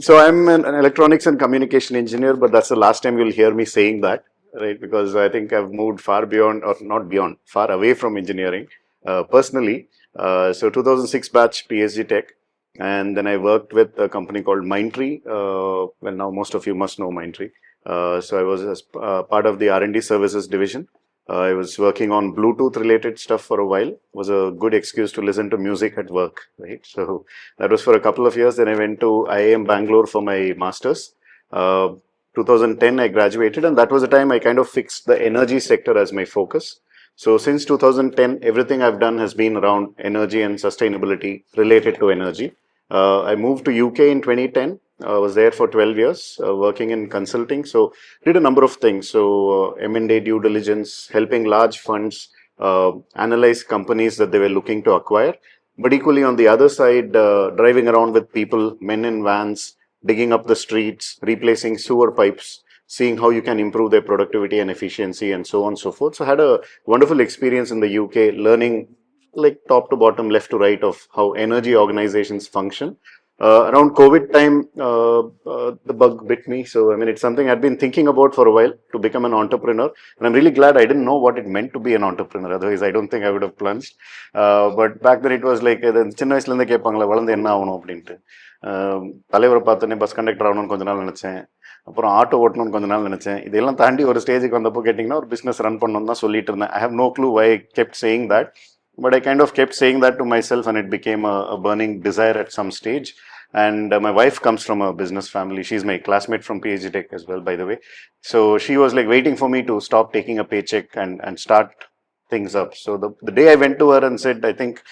So I'm an electronics and communication engineer, but that's the last time you'll hear me saying that, right? Because I think I've moved far beyond, or not beyond, far away from engineering personally. So 2006 batch PhD Tech, and then I worked with a company called Mindtree. Well, now most of you must know Mindtree. So I was as part of the R&D services division. I was working on Bluetooth related stuff for a while. It was a good excuse to listen to music at work, right? So that was for a couple of years. Then I went to IIM Bangalore for my master's. 2010, I graduated, and that was the time I kind of fixed the energy sector as my focus. So since 2010, everything I've done has been around energy and sustainability related to energy. I moved to UK in 2010. I was there for 12 years, working in consulting. So did a number of things. So M&A due diligence, helping large funds analyze companies that they were looking to acquire. But equally on the other side, driving around with people, men in vans, digging up the streets, replacing sewer pipes, seeing how you can improve their productivity and efficiency, and so on and so forth. So I had a wonderful experience in the UK, learning like top to bottom, left to right of how energy organizations function. Around COVID time, the bug bit me. So, I mean, it's something I'd been thinking about for a while to become an entrepreneur. And I'm really glad I didn't know what it meant to be an entrepreneur. Otherwise, I don't think I would have plunged. But back then it was like, சின்ன வயசுல இருந்தே கேட்பாங்களா வளர்ந்து என்ன ஆகணும் அப்படின்ட்டு. தலைவரை பார்த்தோன்னே பஸ் கண்டக்டர் ஆகணும்னு கொஞ்ச நாள் நினைச்சேன். அப்புறம் ஆட்டோ ஓட்டணும்னு கொஞ்ச நாள் நினைச்சேன். இதெல்லாம் தாண்டி ஒரு ஸ்டேஜுக்கு வந்தப்போ கேட்டிங்கன்னா ஒரு பிஸ்னஸ் ரன் பண்ணணும்னு தான் சொல்லிட்டு இருந்தேன். I have no clue why I kept saying that. But I kind of kept saying that to myself, and it became a burning desire at some stage. And my wife comes from a business family. She's my classmate from PhD Tech as well, by the way. So she was like waiting for me to stop taking a paycheck and start things up. So the day I went to her and said, I think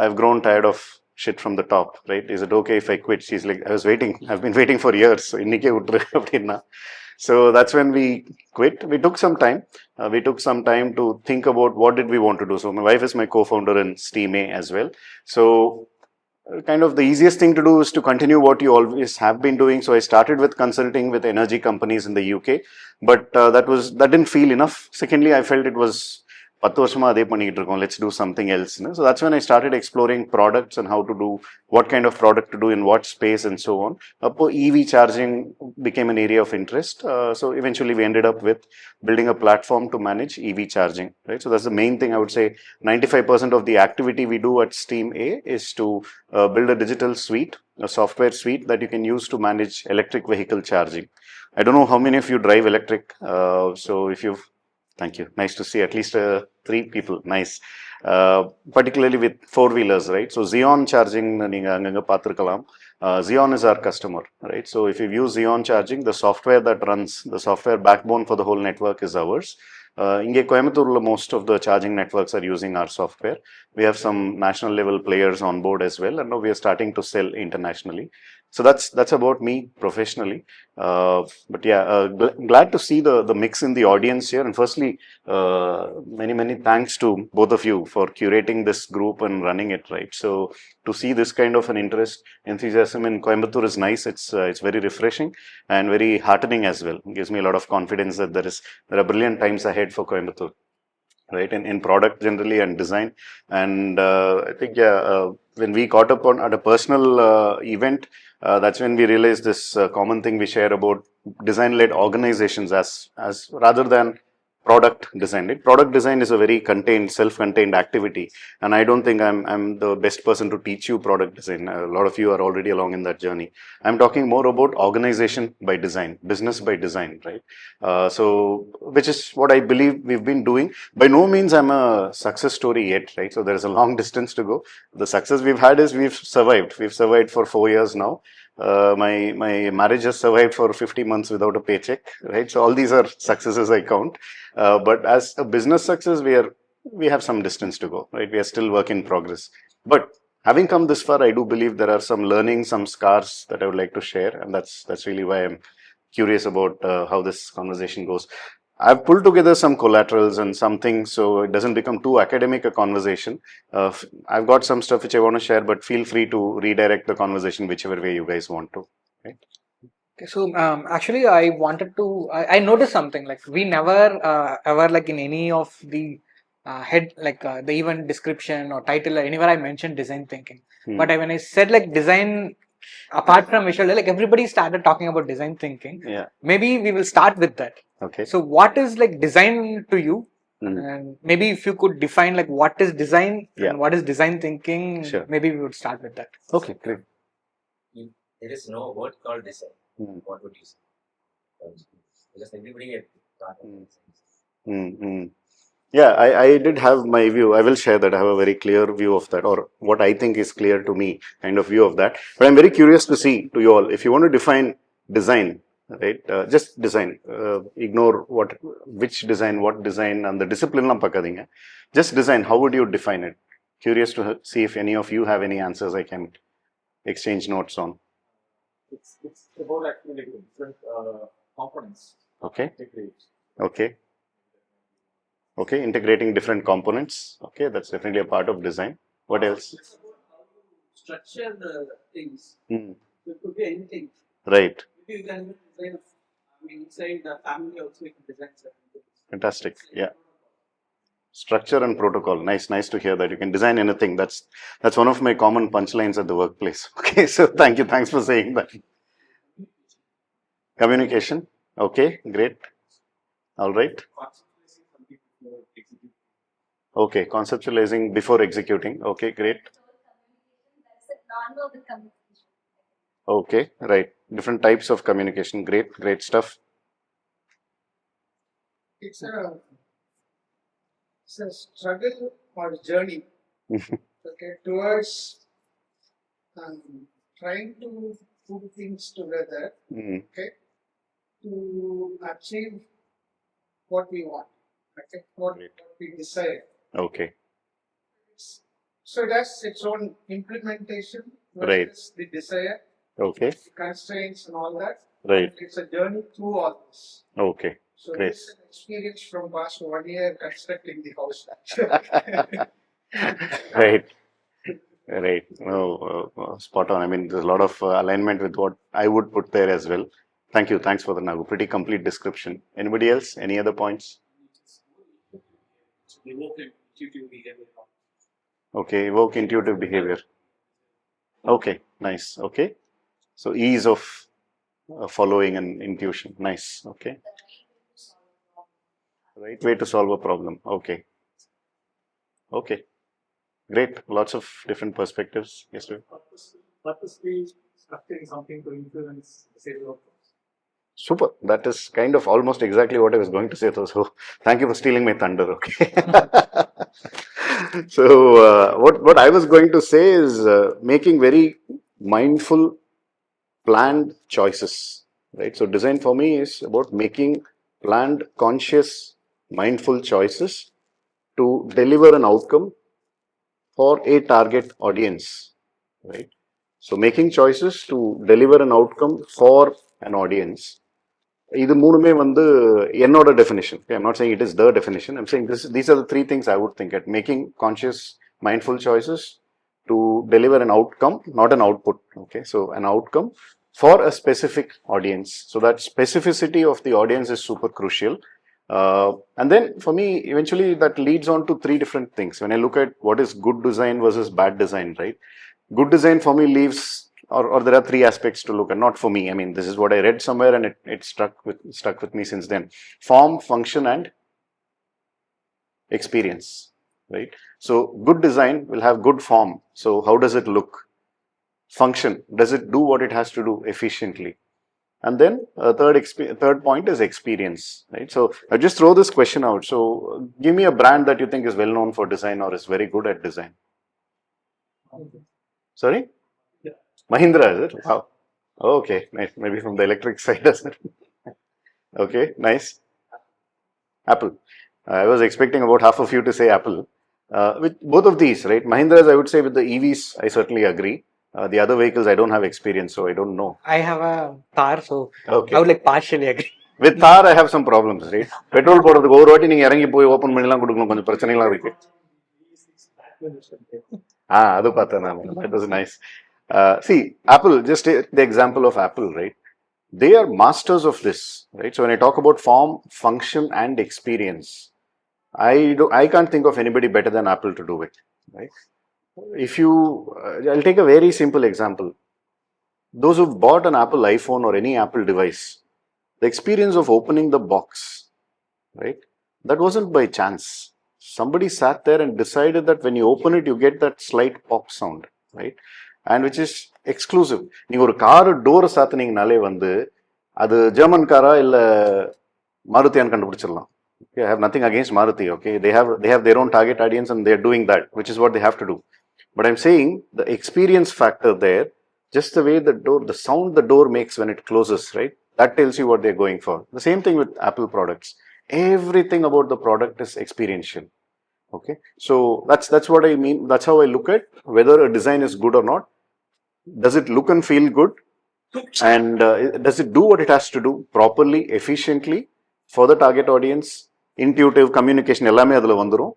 I've grown tired of shit from the top, right? Is it okay if I quit? She's like, I was waiting. I've been waiting for years. So இன்னிக்கே விட்டுரு அப்படின்னா. So that's when we quit. We took some time. We took some time to think about what did we want to do. So my wife is my co-founder in Steam A as well. So kind of the easiest thing to do is to continue what you always have been doing. So I started with consulting with energy companies in the UK, but that didn't feel enough. Secondly, I felt it was 10 வருஷமா அதே பண்ணிட்டு இருக்கோம், let's do something else. So that's when I started exploring products and how to do, what kind of product to do in what space and so on. Appo EV charging became an area of interest. So eventually we ended up with building a platform to manage EV charging, right? So that's the main thing. I would say 95% of the activity we do at Steam A is to build a digital suite, a software suite that you can use to manage electric vehicle charging. I don't know how many of you drive electric. So if you've Thank you. Nice to see at least 3 people. Nice. Particularly with 4-wheelers, right? So Xeon charging, Xeon is our customer, right? So if you use Xeon charging, the software that runs, the software backbone for the whole network is ours. Inge Coimbatore, most of the charging networks are using our software. We have some national level players on board as well, and now we are starting to sell internationally. So that's about me professionally. But yeah, glad to see the mix in the audience here. And firstly, many thanks to both of you for curating this group and running it, right? So to see this kind of an interest, enthusiasm in Coimbatore is nice. It's very refreshing and very heartening as well. It gives me a lot of confidence that there are brilliant times ahead for Coimbatore, right? In product generally and design. And I think, yeah, when we caught up on at a personal event, that's when we realized this common thing we share about design-led organizations as rather than product design. Product design is a very contained, self-contained activity, and I don't think I'm the best person to teach you product design. A lot of you are already along in that journey. I'm talking more about organization by design, business by design, right? So which is what I believe we've been doing. By no means I'm a success story yet, right? So there's a long distance to go. The success we've had is we've survived. We've survived for 4 years now. My marriage has survived for 50 months without a paycheck, right? So all these are successes I count. But as a business success, we have some distance to go, right? We are still work in progress. But having come this far, I do believe there are some learnings, some scars that I would like to share, and that's really why I'm curious about how this conversation goes. I've pulled together some collaterals and some things so it doesn't become too academic a conversation. I've got some stuff which I want to share, but feel free to redirect the conversation whichever way you guys want to. Right? Okay, so actually, I wanted to. I noticed something like we never ever like in any of the head like the event description or title anywhere I mentioned design thinking. But when I said like design apart from visual, like everybody started talking about design thinking. Yeah. Maybe we will start with that. Okay. So what is like design to you? Mhm. And maybe if you could define like what is design Yeah. and what is design thinking, Sure. maybe we would start with that. Okay, great. If there is no word called design, Mm. what would you say? Because everybody had thought of Mm. design. Mm. Yeah, I did have my view. I will share that. I have a very clear view of that, or what I think is clear to me, kind of view of that. But I'm very curious to see to you all, if you want to define design, right? Just design. Ignore which design, what design, and the discipline. Just design. How would you define it? Curious to see if any of you have any answers I can exchange notes on. It's about actually like different components. Okay. Integrate. Okay. Okay, integrating different components. Okay, that's definitely a part of design. What else? It's about how you structure the things. Hmm. It could be anything. Right. Maybe you can even design. I mean, inside the family also you can design certain things. Fantastic. Yeah. Structure and protocol. Nice to hear that. You can design anything. That's one of my common punchlines at the workplace. Okay, so thank you. Thanks for saying that. Communication. Okay, great. All right. Concentrating something before executing. Okay, conceptualizing before executing. Okay, great. That's a non-verbal communication. Okay, right. Different types of communication. Great stuff. It's a struggle or journey, okay, towards trying to put things together, Mm. okay, to achieve what we want, okay, what we desire. Okay, So it has its own implementation Right. versus the desire, okay, the constraints and all that. right. It's a journey through all this. Okay, So Great. this is an experience from past 1 year constructing the house. right. Right. Spot on. I mean, there's a lot of alignment with what I would put there as well. Thank you. Thanks for the Nagu. Pretty complete description. Anybody else? Any other points? So they work in intuitive behavior. Okay. Evoke intuitive behavior. Okay. Nice. Okay. So ease of following and intuition. Nice. Okay. Right way to solve a problem. Okay. Okay. Great. Lots of different perspectives. Yes, sir. Purposely structuring something to influence the sales outcomes. Super. That is kind of almost exactly what I was going to say. So thank you for stealing my thunder. Okay. So what I was going to say is making very mindful, planned choices. Right. So design for me is about making planned, conscious, mindful choices to deliver an outcome for a target audience. Right. So making choices to deliver an outcome for an audience. இது மூணுமே வந்து என்னோட definition. Okay, I'm not saying it is the definition. I'm saying these are the three things I would think at making conscious, mindful choices to deliver an outcome, not an output. Okay, so an outcome for a specific audience. So that specificity of the audience is super crucial. And then for me, eventually that leads on to three different things. When I look at what is good design versus bad design, right? Good design for me leaves, or there are three aspects to look at. Not for me. I mean, this is what I read somewhere, and it stuck with me since then. Form, function, and experience. Right. So good design will have good form. So how does it look? Function. Does it do what it has to do efficiently? And then third point is experience. Right. So I just throw this question out. So give me a brand that you think is well known for design or is very good at design. Sorry? Yeah. Mahindra, is it? Wow. Okay, nice. Maybe from the electric side, is it? Okay, nice. Apple. I was expecting about half of you to say Apple. With both of these, right? Mahindra's, I would say with the EVs, I certainly agree. The other vehicles, I don't have experience, so I don't know. I have a Thar, so Okay. I would like partially agree. With Thar, I have some problems, right? Petrol போடுறதுக்கு ஒரு வாட்டி நீங்க இறங்கி போய் open பண்ணிலாம் கொடுக்கணும், கொஞ்சம் பிரச்சனைலாம் இருக்கு. அது பார்த்தேன் நான். That was nice. See, Apple, just take the example of Apple, right? They are masters of this, right? So when I talk about form, function, and experience, I can't think of anybody better than Apple to do it, right? If you, I'll take a very simple example. those who've bought an Apple iPhone or any Apple device, the experience of opening the box, right? That wasn't by chance. Somebody sat there and decided that when you open it, you get that slight pop sound, right? And which is exclusive. நீங்க ஒரு car door சாத்தினீங்கனாலே வந்து அது German காரா இல்ல மாருதியான்னு கண்டுபிடிச்சிடலாம். Okay, I have nothing against Maruti. Okay, they have their own target audience and they are doing that, which is what they have to do. But I'm saying the experience factor there, just the way the sound the door makes when it closes, right? That tells you what they're going for. The same thing with Apple products. Everything about the product is experiential. Okay, so that's what I mean. That's how I look at whether a design is good or not. Does it look and feel good? And does it do what it has to do properly, efficiently for the target audience? Intuitive communication எல்லாமே அதுல வந்துரும்.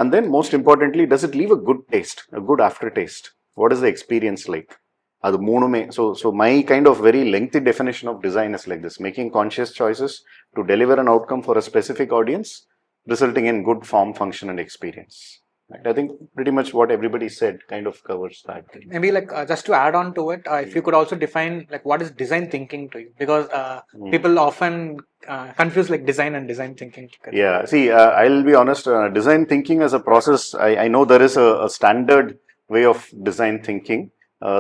And then most importantly, does it leave a good taste, a good aftertaste? What is the experience like? அது மூணுமே. So my kind of very lengthy definition of design is like this: making conscious choices to deliver an outcome for a specific audience, resulting in good form, function, and experience. Right? I think pretty much what everybody said kind of covers that. Maybe like just to add on to it, if you could also define like what is design thinking to you, because people often confuse like design and design thinking together. Yeah, see, I'll be honest, design thinking as a process, I know there is a standard way of design thinking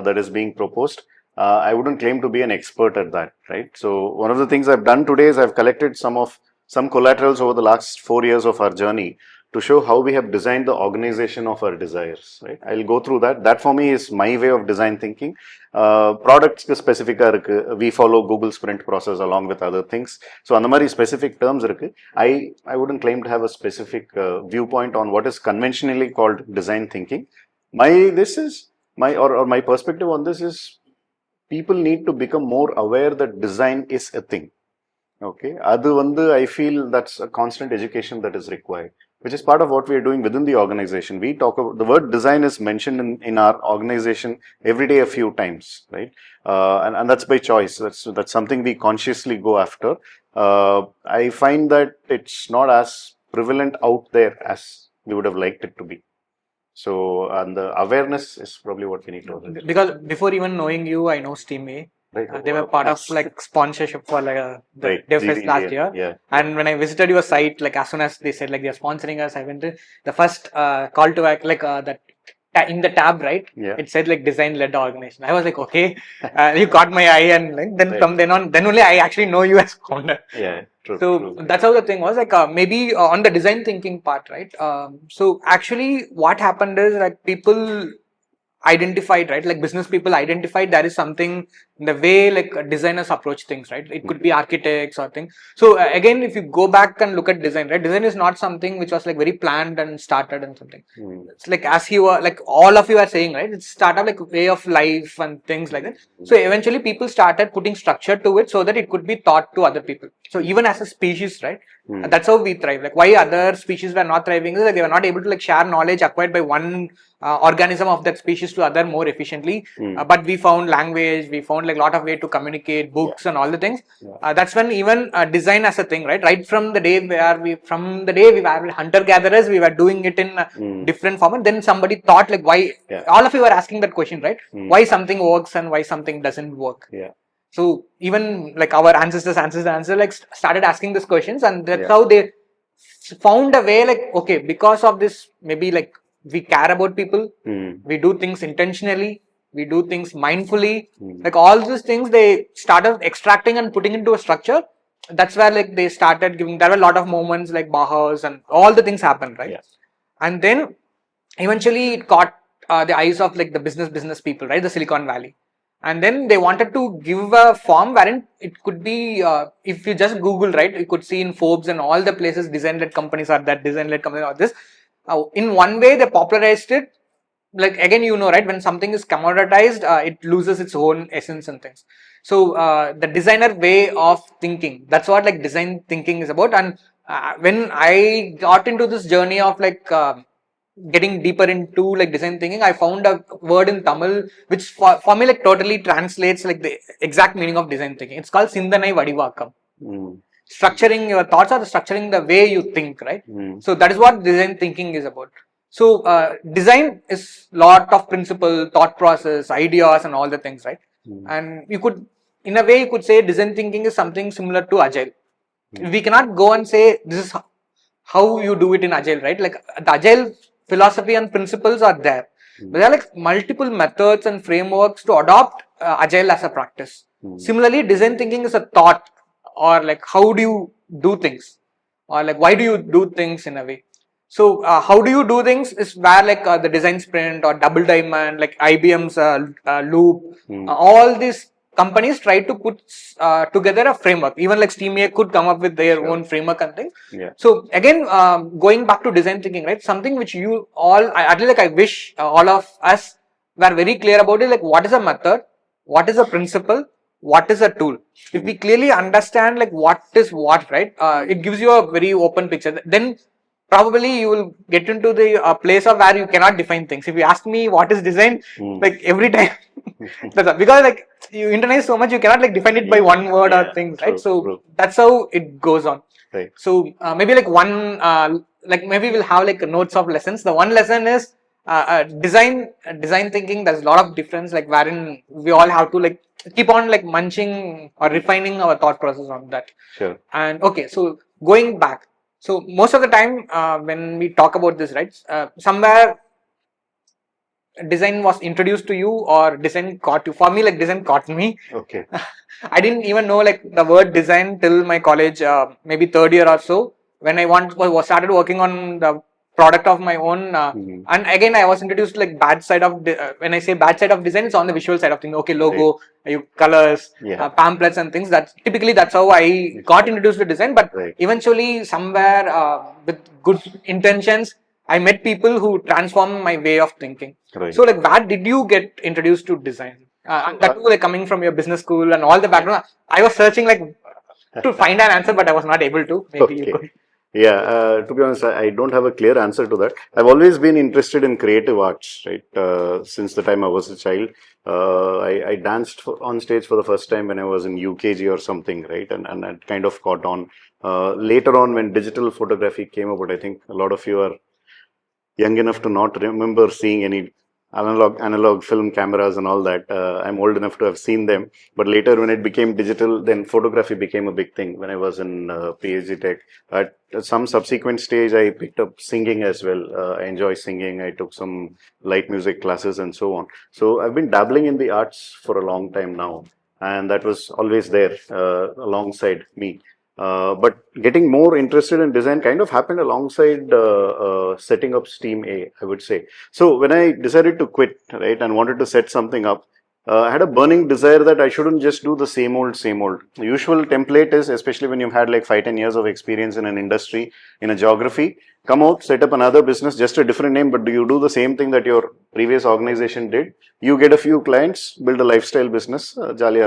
that is being proposed. I wouldn't claim to be an expert at that, right? So one of the things I've done today is I've collected some collaterals over the last 4 years of our journey to show how we have designed the organization of our desires, right? I'll go through that. That for me is my way of design thinking. Products specific, we follow Google Sprint process along with other things. So on the mari specific terms, I wouldn't claim to have a specific viewpoint on what is conventionally called design thinking. My perspective on this is people need to become more aware that design is a thing. Okay, I feel that's a constant education that is required, which is part of what we are doing within the organization. We talk about the word design is mentioned in our organization every day a few times, right? And that's by choice. That's something we consciously go after. I find that it's not as prevalent out there as we would have liked it to be. So, and the awareness is probably what we need to do. Because before even knowing you, I know Steam A. Right. They were part of like sponsorship for like the Right. DevFest last year. Yeah. And when I visited your site, like as soon as they said like they're sponsoring us, I went to the first call to act, like that in the tab, right? Yeah. It said like design led organization. I was like, okay, you caught my eye, and like then Right. from then on, then only I actually know you as founder. Yeah. True. So true. that's how the thing was like maybe on the design thinking part, right? So actually what happened is like people identified, right? Like business people identified there is something in the way like designers approach things, right? It could be architects or things. So again, if you go back and look at design, right? Design is not something which was like very planned and started and something. It's like as you are like all of you are saying, right? It's started like way of life and things like that. So eventually people started putting structure to it so that it could be taught to other people. So even as a species, right? That's how we thrive. Like why other species were not thriving is like they were not able to like share knowledge acquired by one organism of that species to other more efficiently. But we found language, we found like a lot of way to communicate, books and all the things. That's when even design as a thing, right? Right from the day we were hunter gatherers, we were doing it in different format. Then somebody thought like why all of you were asking that question, right? Why something works and why something doesn't work. Yeah. So even like our ancestors like started asking these questions, and that's how they found a way like, okay, because of this, maybe like we care about people, we do things intentionally, we do things mindfully, like all these things they started extracting and putting into a structure. That's where like they started giving, there were a lot of moments like Bauhaus and all the things happened, right? And then eventually it caught the eyes of like the business people, right? The Silicon Valley. And then they wanted to give a form wherein it could be, if you just Google, right, you could see in Forbes and all the places design-led companies are that, design-led companies are this. In one way, they popularized it. Like again, you know, right, when something is commoditized, it loses its own essence and things. So the designer way of thinking, that's what like design thinking is about. And when I got into this journey of like getting deeper into like design thinking, I found a word in Tamil which for me like totally translates like the exact meaning of design thinking. It's called Sindanai Vadivakam. Structuring your thoughts or structuring the way you think, right? So that is what design thinking is about. So design is lot of principle, thought process, ideas and all the things, right? And you could, in a way, you could say design thinking is something similar to agile. We cannot go and say this is how you do it in agile, right? Like the agile philosophy and principles are there. But there are like multiple methods and frameworks to adopt agile as a practice. Similarly, design thinking is a thought, or like how do you do things, or like why do you do things in a way. So how do you do things is where like the design sprint or double diamond, like IBM's loop, all these companies try to put together a framework. Even like SteamA could come up with their own framework and things. So again, going back to design thinking, right? Something which you all, at least like I wish all of us were very clear about it. Like what is a method, what is a principle, what is a tool. If we clearly understand like what is what, right? It gives you a very open picture. Then probably you will get into the place of where you cannot define things. If you ask me what is design, like every time, because like you internalize so much, you cannot like define it by one word or things, right? So that's how it goes on. Right. So maybe like one, like maybe we'll have like notes of lessons. The one lesson is design thinking. There's a lot of difference, like wherein we all have to like keep on like munching or refining our thought process on that. Sure. And okay, so going back. So most of the time when we talk about this, right, somewhere design was introduced to you or design caught you. For me, like design caught me. Okay. I didn't even know like the word design till my college, maybe third year or so, when I started working on the product of my own. And again, I was introduced to like bad side of, when I say bad side of design, it's on the visual side of things. Okay, logo, colors, pamphlets and things. That's how I got introduced to design. But eventually somewhere with good intentions, I met people who transformed my way of thinking. Right. So like where did you get introduced to design? That too, like coming from your business school and all the background. I was searching like to find an answer, but I was not able to. Maybe you could. Yeah, to be honest, I don't have a clear answer to that. I've always been interested in creative arts, right? Since the time I was a child. I danced on stage for the first time when I was in UKG or something, right? And it kind of caught on. Later on, when digital photography came about, I think a lot of you are young enough to not remember seeing any analog film cameras and all that. I'm old enough to have seen them, but later when it became digital, then photography became a big thing. When I was in PhD Tech, at some subsequent stage, I picked up singing as well. I enjoy singing. I took some light music classes and so on. So I've been dabbling in the arts for a long time now, and that was always there alongside me. But getting more interested in design kind of happened alongside setting up SteamA, I would say. So when I decided to quit, right, and wanted to set something up, I had a burning desire that I shouldn't just do the same old, same old. The usual template is, especially when you've had like 5-10 years of experience in an industry, in a geography, come out, set up another business, just a different name, but do you do the same thing that your previous organization did? You get a few clients, build a lifestyle business, jolly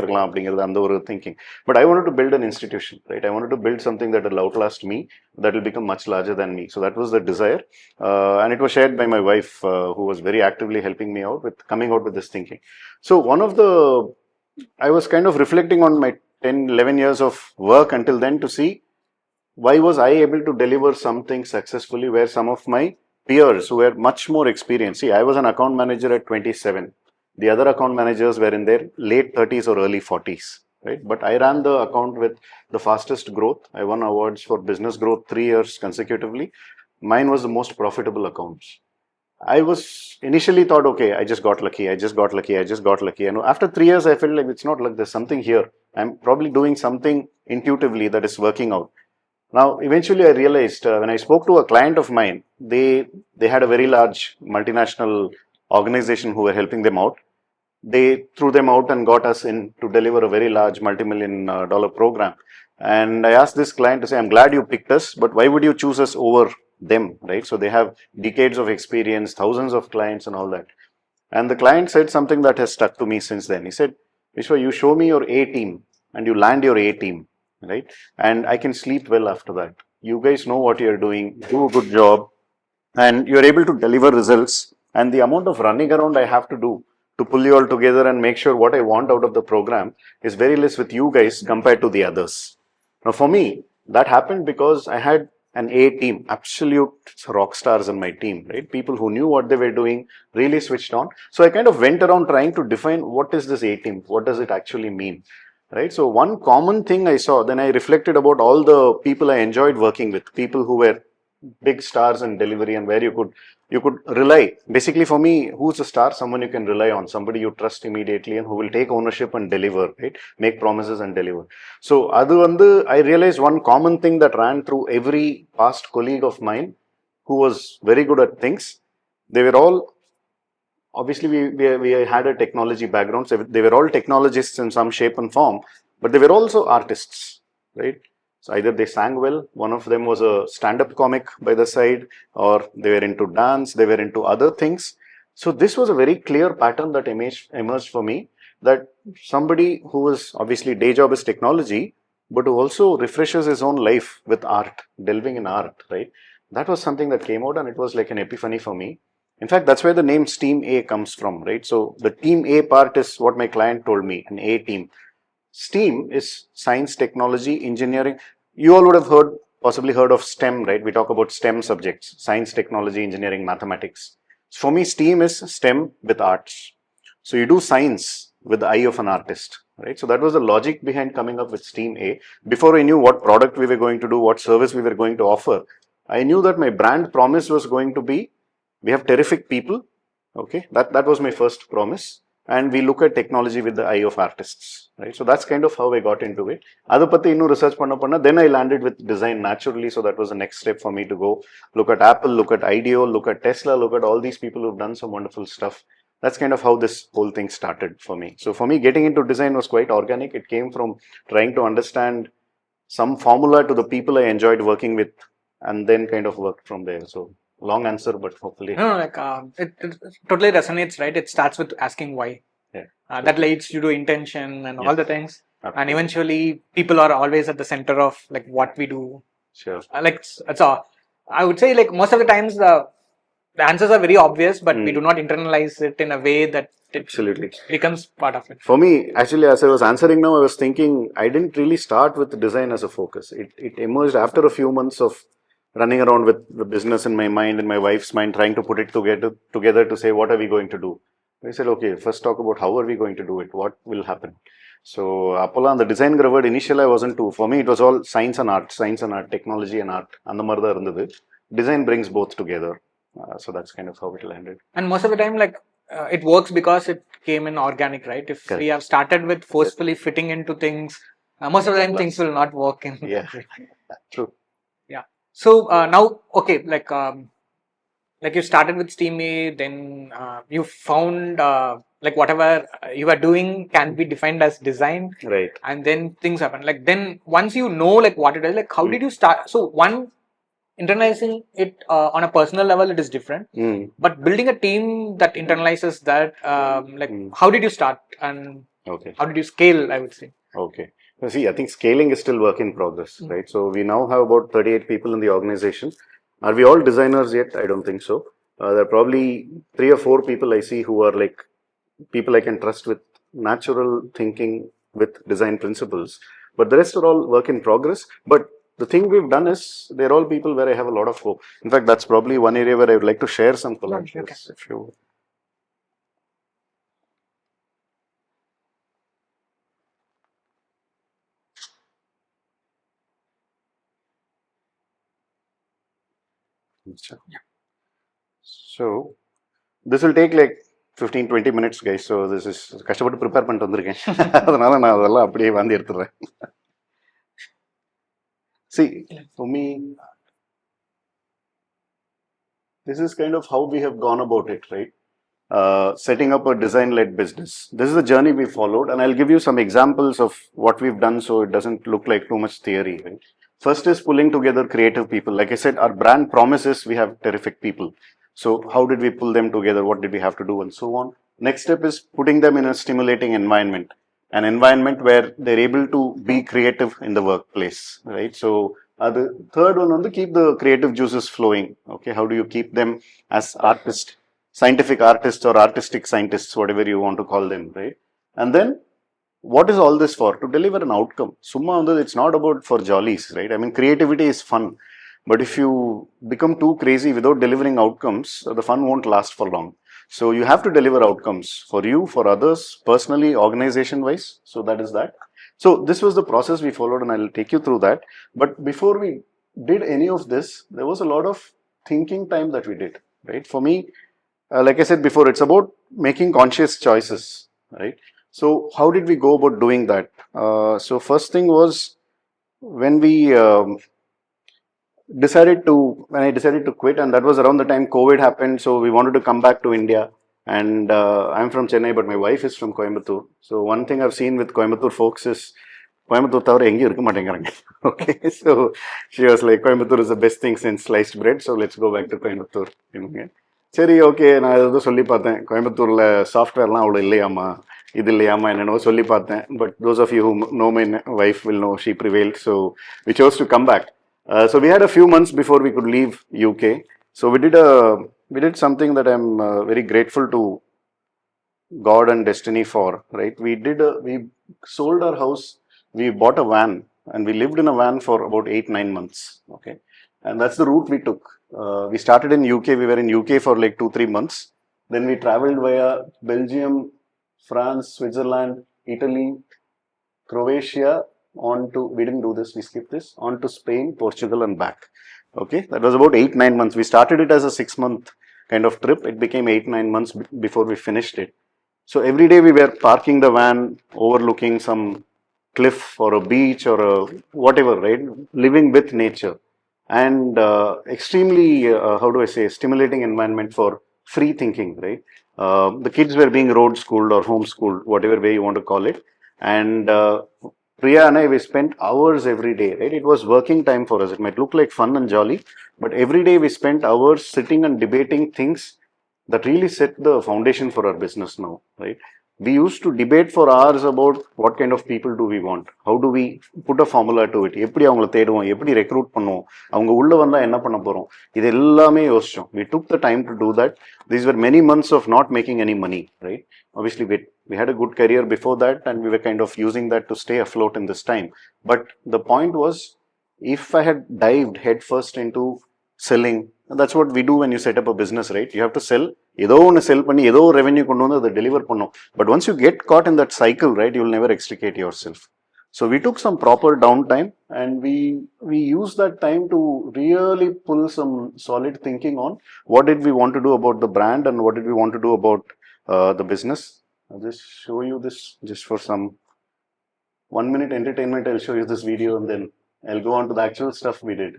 thinking. But I wanted to build an institution, right? I wanted to build something that will outlast me, that will become much larger than me. So that was the desire. And it was shared by my wife, who was very actively helping me out with coming out with this thinking. So I was kind of reflecting on my 10, 11 years of work until then to see why was I able to deliver something successfully where some of my peers who were much more experienced. See, I was an account manager at 27. The other account managers were in their late 30s or early 40s, right? But I ran the account with the fastest growth. I won awards for business growth 3 years consecutively. Mine was the most profitable accounts. I was initially thought, okay, I just got lucky. And after 3 years, I felt like it's not luck. There's something here. I'm probably doing something intuitively that is working out. Now, eventually I realized when I spoke to a client of mine, they had a very large multinational organization who were helping them out. They threw them out and got us in to deliver a very large multi-million dollar program. And I asked this client to say, I'm glad you picked us, but why would you choose us over them, right? So they have decades of experience, thousands of clients and all that. And the client said something that has stuck to me since then. He said, Vishwa, you show me your A team and you land your A team, right? And I can sleep well after that. You guys know what you're doing, do a good job, and you're able to deliver results. And the amount of running around I have to do to pull you all together and make sure what I want out of the program is very less with you guys compared to the others. Now, for me, that happened because I had an A team, absolute rock stars in my team, right? People who knew what they were doing, really switched on. So I kind of went around trying to define what is this A team? What does it actually mean? Right? So one common thing I saw, then I reflected about all the people I enjoyed working with, people who were big stars in delivery and where you could rely. Basically for me, who's a star? Someone you can rely on, somebody you trust immediately and who will take ownership and deliver, right? Make promises and deliver. So I realized one common thing that ran through every past colleague of mine who was very good at things. They were all, obviously we had a technology background, so they were all technologists in some shape and form, but they were also artists, right? So either they sang well, one of them was a stand-up comic by the side, or they were into dance, they were into other things. So this was a very clear pattern that emerged for me, that somebody who was obviously day job is technology, but who also refreshes his own life with art, delving in art, right? That was something that came out and it was like an epiphany for me. In fact, that's where the name Team A comes from, right? So the Team A part is what my client told me, an A team. STEAM is science, technology, engineering. You all would have possibly heard of STEM, right? We talk about STEM subjects, science, technology, engineering, mathematics. For me, STEAM is STEM with arts. So you do science with the eye of an artist, right? So that was the logic behind coming up with STEAM A. Before I knew what product we were going to do, what service we were going to offer, I knew that my brand promise was going to be, we have terrific people, okay? That was my first promise. And we look at technology with the eye of artists, right? So that's kind of how I got into it. Adapatti innu research panna, then I landed with design naturally. So that was the next step for me to go look at Apple, look at IDEO, look at Tesla, look at all these people who've done some wonderful stuff. That's kind of how this whole thing started for me. So for me, getting into design was quite organic. It came from trying to understand some formula to the people I enjoyed working with, and then kind of worked from there. So long answer, but hopefully. No, like it totally resonates, right? It starts with asking why. Yeah. That leads you to intention and all the things. Absolutely. And eventually, people are always at the center of like what we do. Sure. Like it's all. I would say like most of the times the answers are very obvious, but we do not internalize it in a way that it Absolutely becomes part of it. For me, actually, as I was answering now, I was thinking I didn't really start with design as a focus. It emerged after a few months of running around with the business in my mind and my wife's mind, trying to put it together to say, what are we going to do? I said, okay, first talk about how are we going to do it? What will happen? So, Apollo and the design word, initially I wasn't too. For me, it was all science and art, technology and art. Design brings both together. So that's kind of how it landed. And most of the time, like it works because it came in organic, right? If we have started with forcefully fitting into things, most of the time things will not work in. Yeah, true. Yeah. So now, okay, like you started with Steam A, then you found like whatever you are doing can be defined as design, right? And then things happen. Like then once you know like what it is, like how did you start? So one, internalizing it on a personal level, it is different. But building a team that internalizes that, how did you start and how did you scale? I would say. Okay. See, I think scaling is still work in progress, right? So we now have about 38 people in the organization. Are we all designers yet? I don't think so. There are probably 3 or 4 people I see who are like people I can trust with natural thinking with design principles. But the rest are all work in progress. But the thing we've done is they're all people where I have a lot of hope. In fact, that's probably one area where I would like to share some collaborations. Okay. If you. Yeah. So this will take like 15-20 minutes, guys. So this is கஷ்டப்பட்டு prepare பண்ணிட்டு வந்திருக்கேன். அதனால நான் அதெல்லாம் அப்படியே வாந்தி எடுத்துறேன். See, for me, this is kind of how we have gone about it, right? Setting up a design-led business. This is the journey we followed, and I'll give you some examples of what we've done so it doesn't look like too much theory, right? First is pulling together creative people. Like I said, our brand promises we have terrific people. So how did we pull them together? What did we have to do? And so on. Next step is putting them in a stimulating environment. An environment where they're able to be creative in the workplace, right? So the third one, keep the creative juices flowing. Okay, how do you keep them as artists, scientific artists or artistic scientists, whatever you want to call them, right? And then what is all this for? To deliver an outcome. Summa, it's not about for jollies, right? I mean, creativity is fun. But if you become too crazy without delivering outcomes, the fun won't last for long. So you have to deliver outcomes for you, for others, personally, organization wise. So that is that. So this was the process we followed, and I'll take you through that. But before we did any of this, there was a lot of thinking time that we did, right? For me, like I said before, it's about making conscious choices, right? So how did we go about doing that? So first thing was when we when I decided to quit, and that was around the time COVID happened. So we wanted to come back to India, and I'm from Chennai, but my wife is from Coimbatore. So one thing I've seen with Coimbatore folks is Coimbatore தவிர எங்கேயும் இருக்க மாட்டேங்கிறாங்க. Okay, so she was like, Coimbatore is the best thing since sliced bread, so let's go back to Coimbatore. சரி, okay, நான் எதுவும் சொல்லி பார்த்தேன், கோயம்புத்தூரில் சாஃப்ட்வேர்லாம் அவ்வளோ இல்லையாமா, இது இல்லையாமா, என்னென்னவோ சொல்லி பார்த்தேன். But those of you who know my wife will know she prevailed, so we chose to come back. So we had a few months before we could leave UK. So we did something that I'm very grateful to God and destiny for. Right? We sold our house. We bought a van, and we lived in a van for about 8-9 months. Okay, and that's the route we took. We started in UK. We were in UK for like 2-3 months. Then we traveled via Belgium, France, Switzerland, Italy, Croatia, we didn't do this, we skipped this, on to Spain, Portugal, and back. Okay, that was about 8-9 months. We started it as a 6-month kind of trip. It became 8-9 months before we finished it. So every day we were parking the van, overlooking some cliff or a beach or a whatever, right? Living with nature, and extremely, how do I say, stimulating environment for free thinking, right? The kids were being road schooled or homeschooled, whatever way you want to call it. And Priya and I, we spent hours every day, right? It was working time for us. It might look like fun and jolly, but every day we spent hours sitting and debating things that really set the foundation for our business now, right? We used to debate for hours about what kind of people do we want, how do we put a formula to it, எப்படி அவங்களை தேடுவோம், எப்படி recruit பண்ணுவோம், அவங்க உள்ள வந்தா என்ன பண்ண போறோம், இது எல்லாமே யோசிச்சோம். We took the time to do that. These were many months of not making any money, right? Obviously we had a good career before that, and we were kind of using that to stay afloat in this time. But the point was, if I had dived headfirst into selling, and that's what we do when you set up a business, right? You have to sell, ஏதோ ஒன்று செல் பண்ணி ஏதோ revenue கொண்டு வந்து அதை deliver பண்ணும். But once you get caught in that cycle, right, you will never extricate your self. So we took some proper downtime, and we used that time to really pull some solid thinking on what did we want to do about the brand and what did we want to do about the business. I'll just show you this just for some 1-minute entertainment. I'll show you this video and then I'll go on to the actual stuff we did.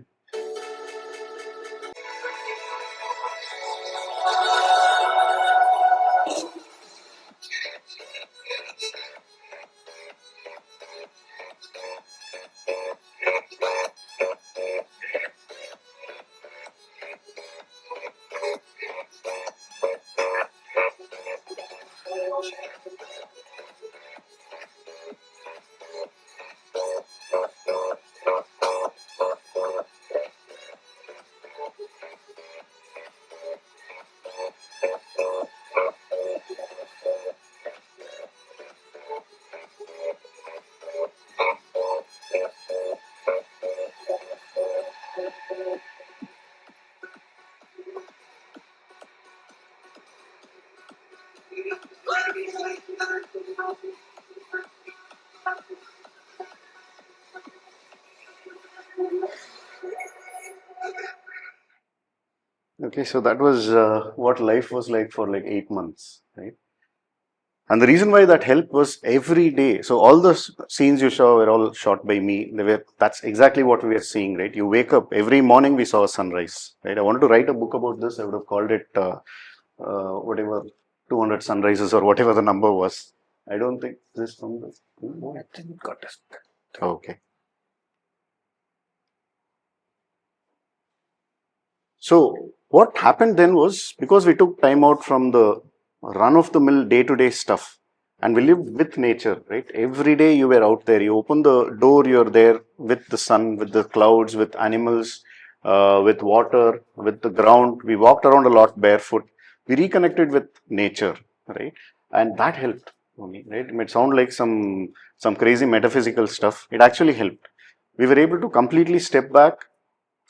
Okay, so that was what life was like for like 8 months, right? And the reason why that helped was every day. So all the scenes you saw were all shot by me. That's exactly what we were seeing, right? You wake up every morning, we saw a sunrise, right? I wanted to write a book about this. I would have called it whatever, 200 sunrises or whatever the number was. I don't think this from the. I think it got us. Okay. So what happened then was, because we took time out from the run-of-the-mill day-to-day stuff, and we lived with nature, right? Every day you were out there. You open the door, you're there with the sun, with the clouds, with animals, with water, with the ground. We walked around a lot barefoot. We reconnected with nature, right? And that helped me, right? It might sound like some crazy metaphysical stuff. It actually helped. We were able to completely step back,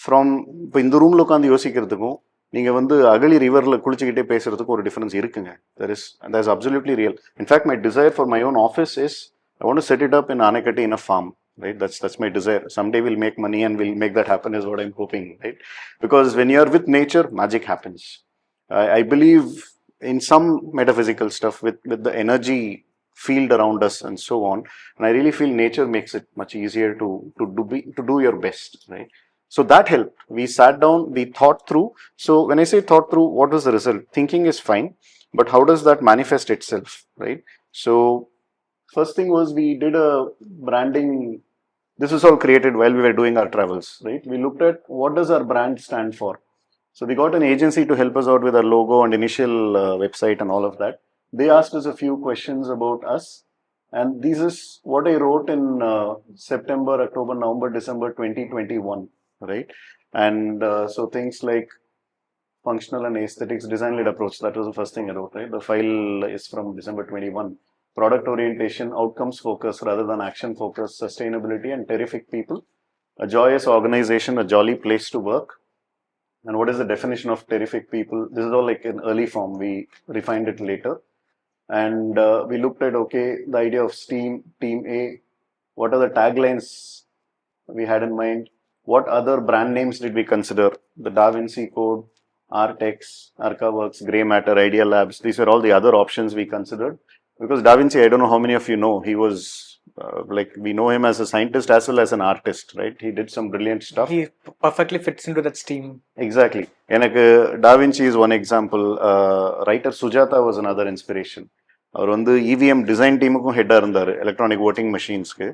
from இப்போ இந்த ரூமில் உட்காந்து யோசிக்கிறதுக்கும் நீங்கள் வந்து அகலி ரிவரில் குளிச்சுக்கிட்டே பேசுறதுக்கும் ஒரு difference இருக்குங்க. that is absolutely real. In fact, my desire for my own office is I want to set it up in Anekatti in a farm, right? That's my desire. Someday we'll make money and we'll make that happen is what I'm hoping, right? Because when you are with nature, magic happens. I believe in some metaphysical stuff with the energy field around us and so on, and I really feel nature makes it much easier to do your best, right? So that helped. We sat down, we thought through. So when I say thought through, what was the result? Thinking is fine, but how does that manifest itself, right? So first thing was we did a branding. This was all created while we were doing our travels, right? We looked at what does our brand stand for. So we got an agency to help us out with our logo and initial website and all of that. They asked us a few questions about us, and this is what I wrote in September, October, November, December 2021, right? And so things like functional and aesthetics, design-led approach. That was the first thing I wrote, right? The file is from December 21. Product orientation, outcomes focus rather than action focus, sustainability, and terrific people. A joyous organization, a jolly place to work. And what is the definition of terrific people? This is all like in early form. We refined it later. And we looked at, okay, the idea of STEAM, Team A. What are the taglines we had in mind? What other brand names did we consider? The Da Vinci Code, Artex, ArcaWorks, Grey Matter, Idea Labs. These were all the other options we considered. Because Da Vinci, I don't know how many of you know, he was we know him as a scientist as well as an artist, right? He did some brilliant stuff. He perfectly fits into that steam. Exactly. Da Vinci is one example. Writer Sujata was another inspiration. அவர் வந்து EVM design டீமுக்கும் ஹெட்டாக இருந்தார், electronic voting மெஷின்ஸ்க்கு.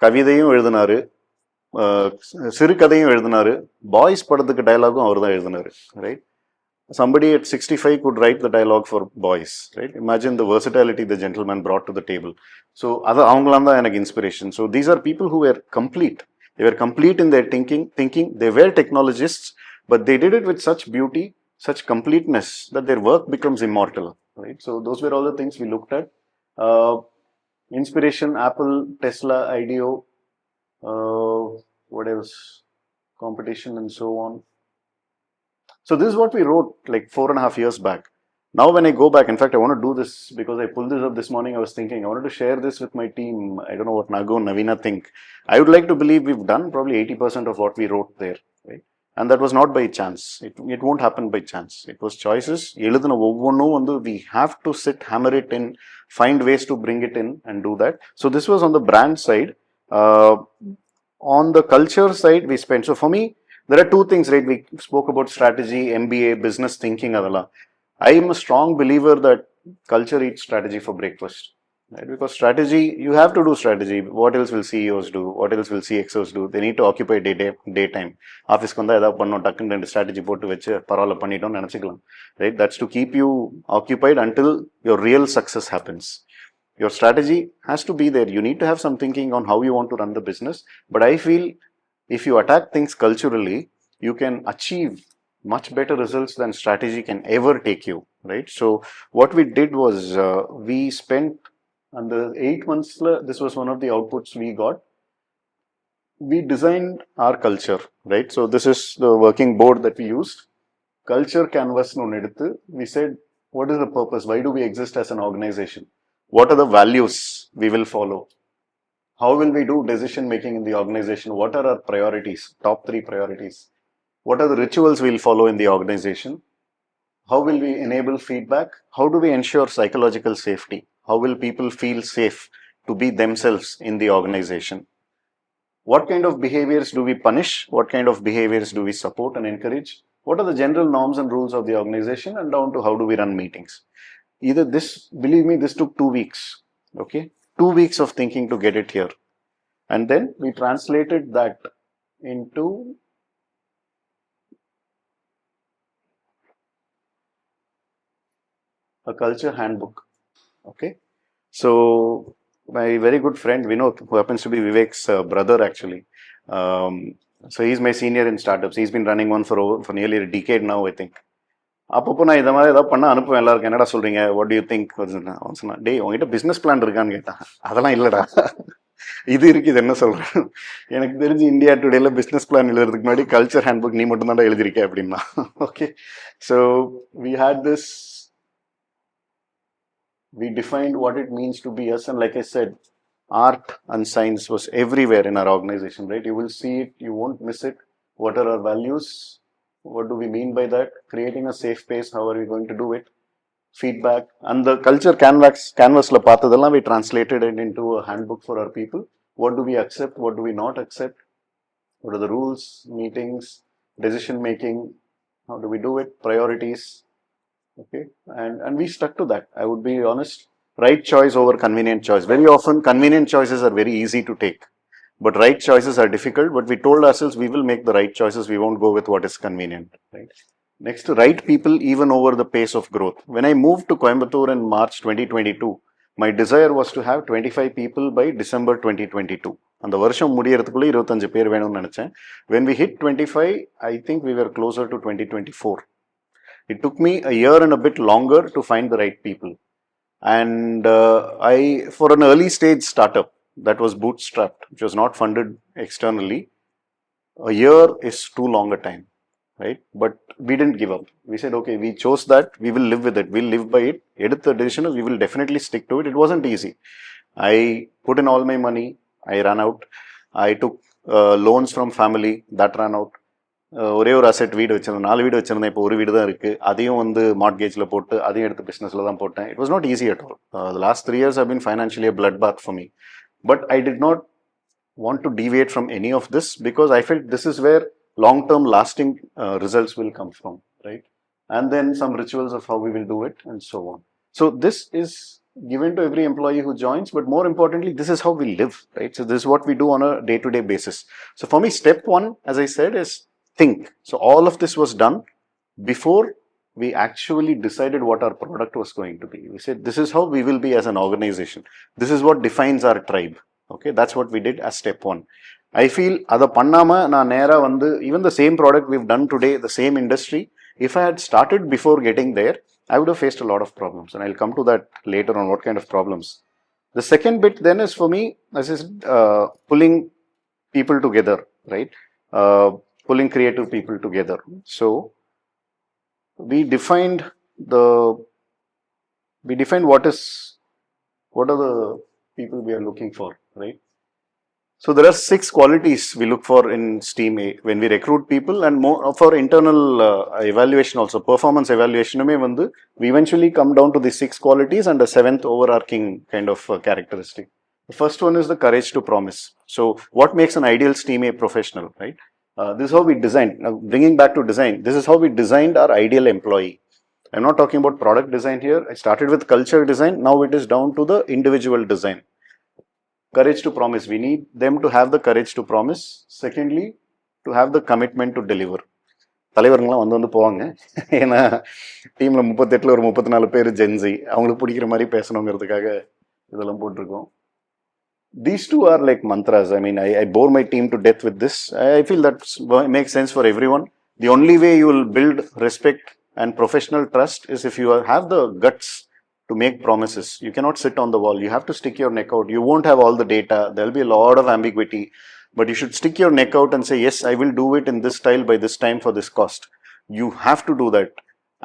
கவிதையும் எழுதினாரு, சிறுகதையும் எழுதினாரு, boys படத்துக்கு டயலாகும் அவர் தான் எழுதினாரு, right? Somebody at 65 could write the dialogue for boys, right? Imagine the versatility the gentleman brought to the table. So avangalaam da enak inspiration. So these are people who were complete. They were complete in their thinking. They were technologists, but they did it with such beauty, such completeness that their work becomes immortal, right? So those were all the things we looked at. Inspiration: Apple, Tesla, IDEO, what else? Competition and so on. So this is what we wrote like 4.5 years back. Now when I go back, in fact, I want to do this because I pulled this up this morning. I was thinking I wanted to share this with my team. I don't know what Nago and Navina think. I would like to believe we've done probably 80% of what we wrote there, right? And that was not by chance. It won't happen by chance. It was choices. We have to sit, hammer it in, find ways to bring it in and do that. So this was on the brand side. On the culture side, we spent. So for me, there are two things, right? We spoke about strategy, MBA, business thinking. I am a strong believer that culture eats strategy for breakfast, right? Because strategy, you have to do strategy. What else will CEOs do? What else will CXOs do? They need to occupy daytime. Office konda edha panno takku and strategy pottu vechu paravala pannidom nenachikalam, right? That's to keep you occupied until your real success happens. Your strategy has to be there. You need to have some thinking on how you want to run the business. But I feel if you attack things culturally, you can achieve much better results than strategy can ever take you, right? So what we did was we spent on the 8 months, this was one of the outputs we got. We designed our culture, right? So this is the working board that we used. Culture canvas no neduthu. We said, what is the purpose? Why do we exist as an organization? What are the values we will follow? How will we do decision making in the organization? What are our priorities? Top 3 priorities. What are the rituals we'll follow in the organization? How will we enable feedback? How do we ensure psychological safety? How will people feel safe to be themselves in the organization? What kind of behaviors do we punish? What kind of behaviors do we support and encourage? What are the general norms and rules of the organization, and down to how do we run meetings? Either this, believe me, this took 2 weeks, okay? 2 weeks of thinking to get it here. And then we translated that into a culture handbook, okay? So my very good friend Vinod, who happens to be Vivek's brother actually, so he's my senior in startups. He's been running one for nearly a decade now, I think. அப்பப்போ நான் இதை மாதிரி ஏதாவது பண்ண அனுப்புவேன் எல்லாருக்கும். என்னடா சொல்கிறீங்க, வாட் டு யூ திங்க்? அவன் சொன்னான், டேய் உங்ககிட்ட பிஸ்னஸ் பிளான் இருக்கான்னு கேட்டான். அதெல்லாம் இல்லைடா, இது இருக்கு, இது என்ன சொல்கிறேன், எனக்கு தெரிஞ்சு இந்தியா டுடேல பிஸ்னஸ் பிளான் எழுதுறதுக்கு முன்னாடி கல்ச்சர் ஹேண்ட்புக் நீ மட்டும் தான் எழுதிருக்க அப்படின்னா. Okay, so we had this, we defined what it means to be us, and like I said, art and science was everywhere in our organization, right? You will see it, you won't miss it. What are our values? What do we mean by that? Creating a safe space, how are we going to do it? Feedback, and the culture canvas la pathadella we translated it into a handbook for our people. What do we accept, what do we not accept, what are the rules, meetings, decision making, how do we do it, priorities. Okay, and we stuck to that. I would be honest, right choice over convenient choice. Very often convenient choices are very easy to take, but right choices are difficult. But we told ourselves we will make the right choices, we won't go with what is convenient, right? Next, right people even over the pace of growth. When I moved to Coimbatore in March 2022, my desire was to have 25 people by December 2022. அந்த வருஷம் முடியறதுக்குள்ள 25 பேர் வேணும்னு நினைச்சேன். When we hit 25, I think we were closer to 2024. It took me a year and a bit longer to find the right people. And for an early stage startup that was bootstrapped, which was not funded externally, a year is too long a time, right? But we didn't give up. We said, okay, we chose that, we will live with it, we'll live by it. Edit the decision, we will definitely stick to it. It wasn't easy. I put in all my money, I ran out. I took loans from family, that ran out. ஒரே ஒரு asset வீடு வச்சிருந்தேன், 4 வீடு வச்சிருந்தேன், இப்போ ஒரு வீடு தான் இருக்குது. அதையும் வந்து மார்ட்கேஜில் போட்டு அதையும் எடுத்து பிஸ்னஸில் தான் போட்டேன். It was not easy at all. The last 3 years have been financially a bloodbath for me. But I did not want to deviate from any of this because I felt this is where long-term lasting results will come from, right? And then some rituals of how we will do it and so on. So this is given to every employee who joins, but more importantly, this is how we live, right? So this is what we do on a day-to-day basis. So for me, step 1, as I said, is think. So all of this was done before we actually decided what our product was going to be. We said, this is how we will be as an organization. This is what defines our tribe. Okay, that's what we did as step 1. I feel adha pannama na nera vandu even the same product we've done today, the same industry, if I had started before getting there, I would have faced a lot of problems, and I'll come to that later on what kind of problems. The second bit then is for me, as I said, pulling people together, right? Pulling creative people together. So we defined what are the people we are looking for, right? So there are 6 qualities we look for in Steam A when we recruit people, and more for internal evaluation also, performance evaluation. We eventually come down to the 6 qualities and a 7th overarching kind of characteristic. The first one is the courage to promise. So what makes an ideal Steam A professional, right? This is how we designed. Now, bringing back to design, this is how we designed our ideal employee. I'm not talking about product design here. I started with culture design. Now it is down to the individual design. Courage to promise. We need them to have the courage to promise. Secondly, to have the commitment to deliver. தலைவருங்களாம் வந்து போவாங்க, ஏன்னா டீமில் 38 ஒரு 34 பேர் gen Z, அவங்களுக்கு பிடிக்கிற மாதிரி பேசணுங்கிறதுக்காக இதெல்லாம் போட்டிருக்கோம். These two are like mantras. I mean, I bore my team to death with this. I feel that makes sense for everyone. The only way you will build respect and professional trust is if you have the guts to make promises. You cannot sit on the wall. You have to stick your neck out. You won't have all the data. There'll be a lot of ambiguity, but you should stick your neck out and say, yes, I will do it in this style by this time for this cost. You have to do that,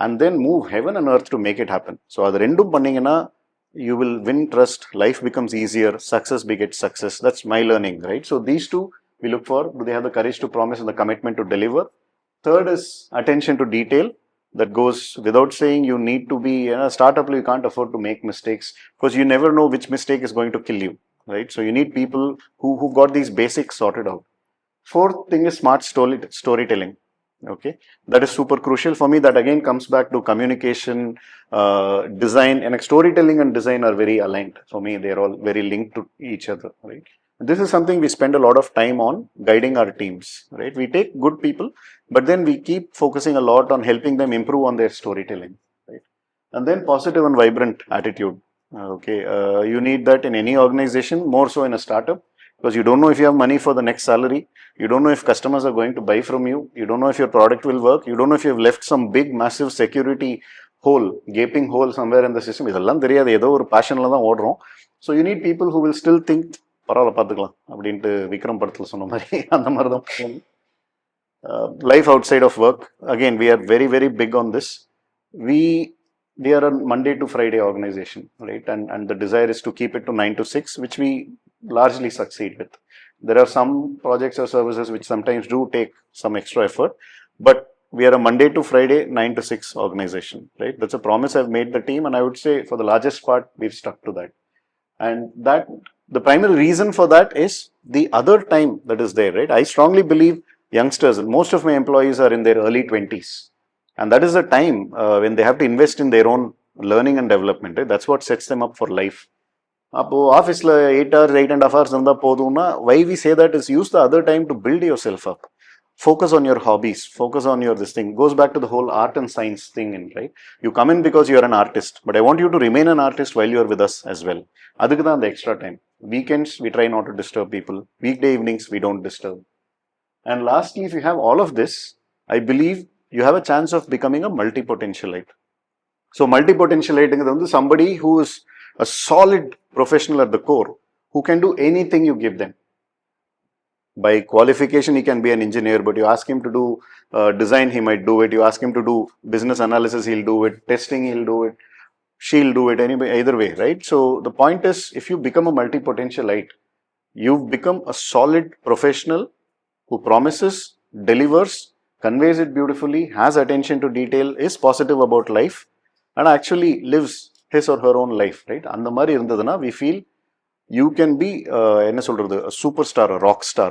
and then move heaven and earth to make it happen. So adu rendum panningena you will win trust, life becomes easier, success begets success. That's my learning, right? So these two we look for. Do they have the courage to promise and the commitment to deliver? Third is attention to detail. That goes without saying. You need to be, in a startup, you can't afford to make mistakes because you never know which mistake is going to kill you, right? So you need people who got these basics sorted out. Fourth thing is smart storytelling. Okay, that is super crucial for me. That again comes back to communication, design, and storytelling and design are very aligned for me. They're all very linked to each other, right? This is something we spend a lot of time on, guiding our teams, right? We take good people, but then we keep focusing a lot on helping them improve on their storytelling, right? And then positive and vibrant attitude. Okay, you need that in any organization, more so in a startup, because you don't know if you have money for the next salary. You don't know if customers are going to buy from you. You don't know if your product will work. You don't know if you have left some big, massive security hole, gaping hole somewhere in the system. இதெல்லாம் தெரியாது, ஏதோ ஒரு passionல தான் ஓடுறோம். So you need people who will still think பரவாயில்ல பார்த்துக்கலாம் அப்படின்ட்டு விக்ரம் படத்தில் சொன்ன மாதிரி அந்த மாதிரி தான் போகணும். Life outside of work, again, we are very, very big on this. We are a Monday to Friday organization, right? And the desire is to keep it to 9 to 6, which we largely succeed with. There are some projects or services which sometimes do take some extra effort, but we are a Monday to Friday 9 to 6 organization, right? That's a promise I've made the team, and I would say for the largest part we've stuck to that. And that the primary reason for that is the other time that is there, right? I strongly believe youngsters, most of my employees are in their early 20s, and that is the time when they have to invest in their own learning and development, right? That's what sets them up for life. அப்போ ஆஃபீஸில் 8 hours 8.5 hours இருந்தால் போதும்னா why we say that is use the other time to build yourself up. Focus on your hobbies, focus on your this thing. Goes back to the whole art and science thing, right? You come in because you are an artist, but I want you to remain an artist while you are with us as well. அதுக்கு தான் அந்த extra time. Weekends we try not to disturb people. Weekday evenings we don't disturb. And lastly, if you have all of this, I believe you have a chance of becoming a multi-potentialite. So multi-potentialite is somebody who is a solid professional at the core, who can do anything you give them. By qualification, he can be an engineer, but you ask him to do design, he might do it. You ask him to do business analysis, he'll do it. Testing, he'll do it. She'll do it anyway, either way, right? So the point is, if you become a multi-potentialite, you've become a solid professional who promises, delivers, conveys it beautifully, has attention to detail, is positive about life, and actually lives his or her own life, right? அந்த மாதிரி இருந்ததுன்னா we feel you can be என்ன சொல்றது, a superstar, a rock star.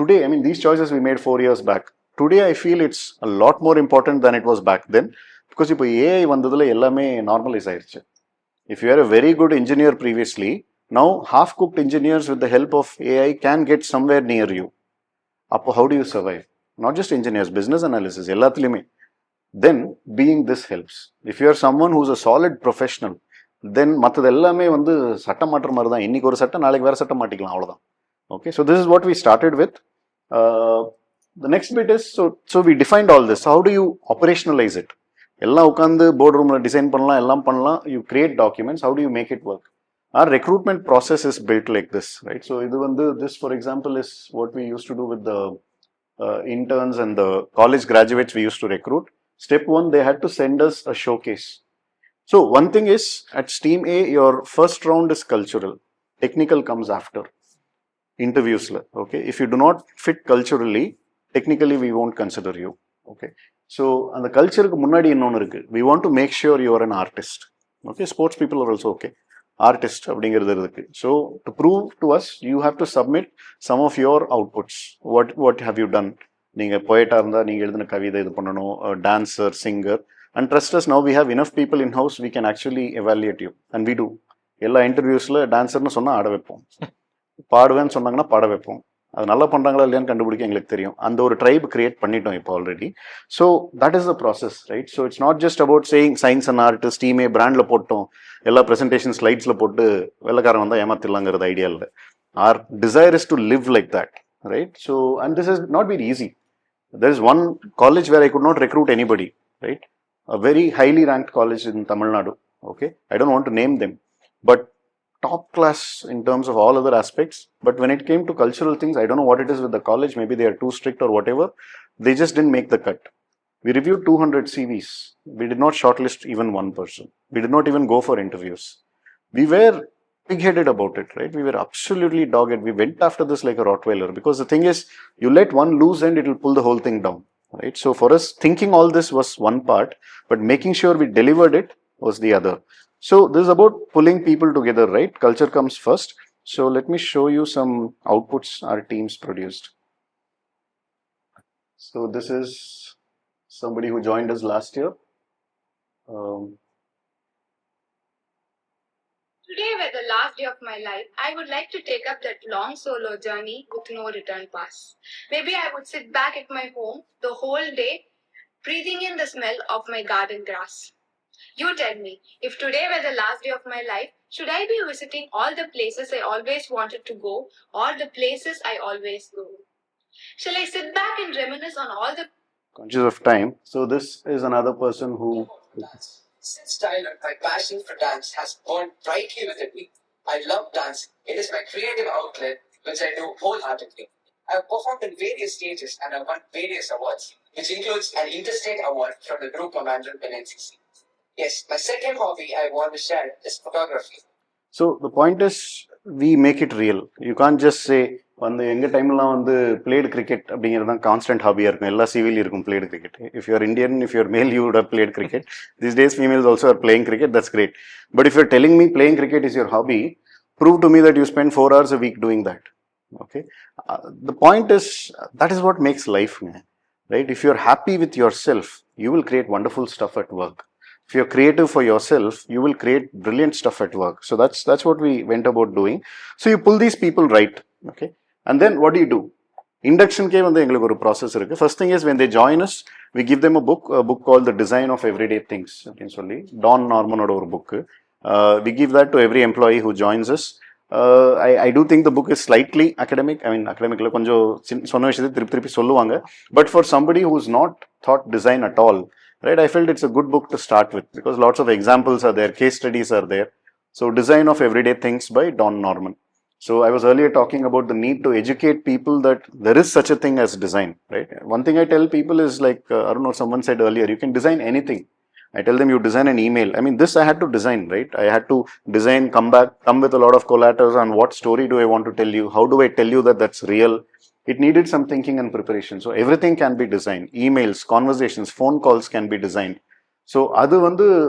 Today, I mean, these choices we made 4 years back. Today, I feel it's a lot more important than it was back then, because இப்போ AI வந்ததுல எல்லாமே normalise ஆயிடுச்சு. If you are a very good engineer previously, now half-cooked engineers with the help of AI can get somewhere near you. அப்போ how do you survive? Not just engineers, business analysis, எல்லாத்துலேயுமே. Then being this helps. If you are someone who's a solid professional, then மற்றது எல்லாமே வந்து சட்டம் மாற்ற மாதிரி தான். இன்னைக்கு ஒரு சட்டம், நாளைக்கு வேற சட்டம் மாட்டிக்கலாம், அவ்வளோதான். Okay, so this is what we started with. The next bit is, so we defined all this. How do you operationalize it? எல்லாம் உட்காந்து போர்ட் ரூமில் டிசைன் பண்ணலாம், எல்லாம் பண்ணலாம். You create documents. How do you make it work? Our recruitment process is built like this, right? So this, for example, is what we used to do with the interns and the college graduates we used to recruit. Step 1, they had to send us a showcase. So one thing is, at Steam A, your first round is cultural. Technical comes after. Interviews, okay? If you do not fit culturally, technically we won't consider you, okay? So, and the culture munnadi innonu irukku. We want to make sure you are an artist, okay? Sports people are also okay. Artist அப்படிங்கிறது இருக்கு. So to prove to us, you have to submit some of your outputs. What have you done? நீங்க போயிட்டா இருந்தா நீங்க எழுதின கவிதை இது பண்ணணும், dancer, singer, and trust us, now we have enough people in house, we can actually evaluate you, and we do. எல்லா இன்டர்வியூஸ்ல டான்சர்னு சொன்னா ஆட வைப்போம், பாடுவேன்னு சொன்னாங்கன்னா பாட வைப்போம். அது நல்லா பண்ணுறாங்களா இல்லையான்னு கண்டுபிடிக்க எங்களுக்கு தெரியும். அந்த ஒரு ட்ரைப் கிரியேட் பண்ணிட்டோம் இப்போ already. So that is the process, right? So it's not just about saying science and art ஸ்டீமே பிராண்டில் போட்டோம், எல்லா ப்ரெசன்டேஷன் ஸ்லைட்ஸில் போட்டு வெள்ளக்காரன் வந்தால் ஏமாத்திடலாங்கிறது ஐடியா இல்லை. Our desire is to live like that, right? So and this is not been easy. There is one college where I could not recruit anybody, right? A very highly ranked college in Tamil Nadu, okay? I don't want to name them, but top class in terms of all other aspects. But when it came to cultural things, I don't know what it is with the college. Maybe they are too strict or whatever. They just didn't make the cut. We reviewed 200 CVs. We did not shortlist even one person. We did not even go for interviews. We were pig-headed about it, right? We were absolutely dogged. We went after this like a Rottweiler, because the thing is, you let one loose and it will pull the whole thing down, right? So for us, thinking all this was one part, but making sure we delivered it was the other. So this is about pulling people together, right? Culture comes first. So let me show you some outputs our teams produced. So this is somebody who joined us last year. Today were the last day of my life, I would like to take up that long solo journey with no return pass. Maybe I would sit back at my home the whole day, breathing in the smell of my garden grass. You tell me, if today were the last day of my life, should I be visiting all the places I always wanted to go, or the places I always go? Shall I sit back and reminisce on all the... Conscious of time. So this is another person who... Since childhood, my passion for dance has burned brightly within me. I love dancing. It is my creative outlet, which I do wholeheartedly. I have performed in various stages and have won various awards, which includes an interstate award from the group commander in NCC. Yes, my second hobby I want to share is photography. So the point is, we make it real. You can't just say, அந்த எங்கள் டைம்லாம் வந்து blade cricket அப்படிங்கிறது தான் constant ஹாபியாக இருக்கும். எல்லா சிவிலையும் இருக்கும் played cricket. If you're Indian, if you're male, you would have played cricket. These days, females also are playing cricket. That's great. But if you're telling me playing cricket is your hobby, prove to me that you spend 4 hours a week doing that. Okay. The point is, that is what makes life, right? If you're happy with yourself, you will create wonderful stuff at work. If you're creative for yourself, you will create brilliant stuff at work. So that's what we went about doing. So you pull these people right, okay? And then what do? Induction ke vande engalukku oru process irukku. First thing is, when they join us, we give them a book called The Design of Everyday Things. Don Norman oda oru book. We give that to every employee who joins us. I do think the book is slightly academic. I mean, academic la konjo sonna vishayathu thirupi solluvanga. But for somebody who's not taught design at all, right, I felt it's a good book to start with, because lots of examples are there, case studies are there. So Design of Everyday Things by Don Norman. So I was earlier talking about the need to educate people that there is such a thing as design, right? One thing I tell people is like, I don't know, someone said earlier, you can design anything. I tell them, you design an email. I mean, this I had to design, right? I had to design, come with a lot of collaterals on what story do I want to tell you? How do I tell you that that's real? It needed some thinking and preparation. So everything can be designed. Emails, conversations, phone calls can be designed. So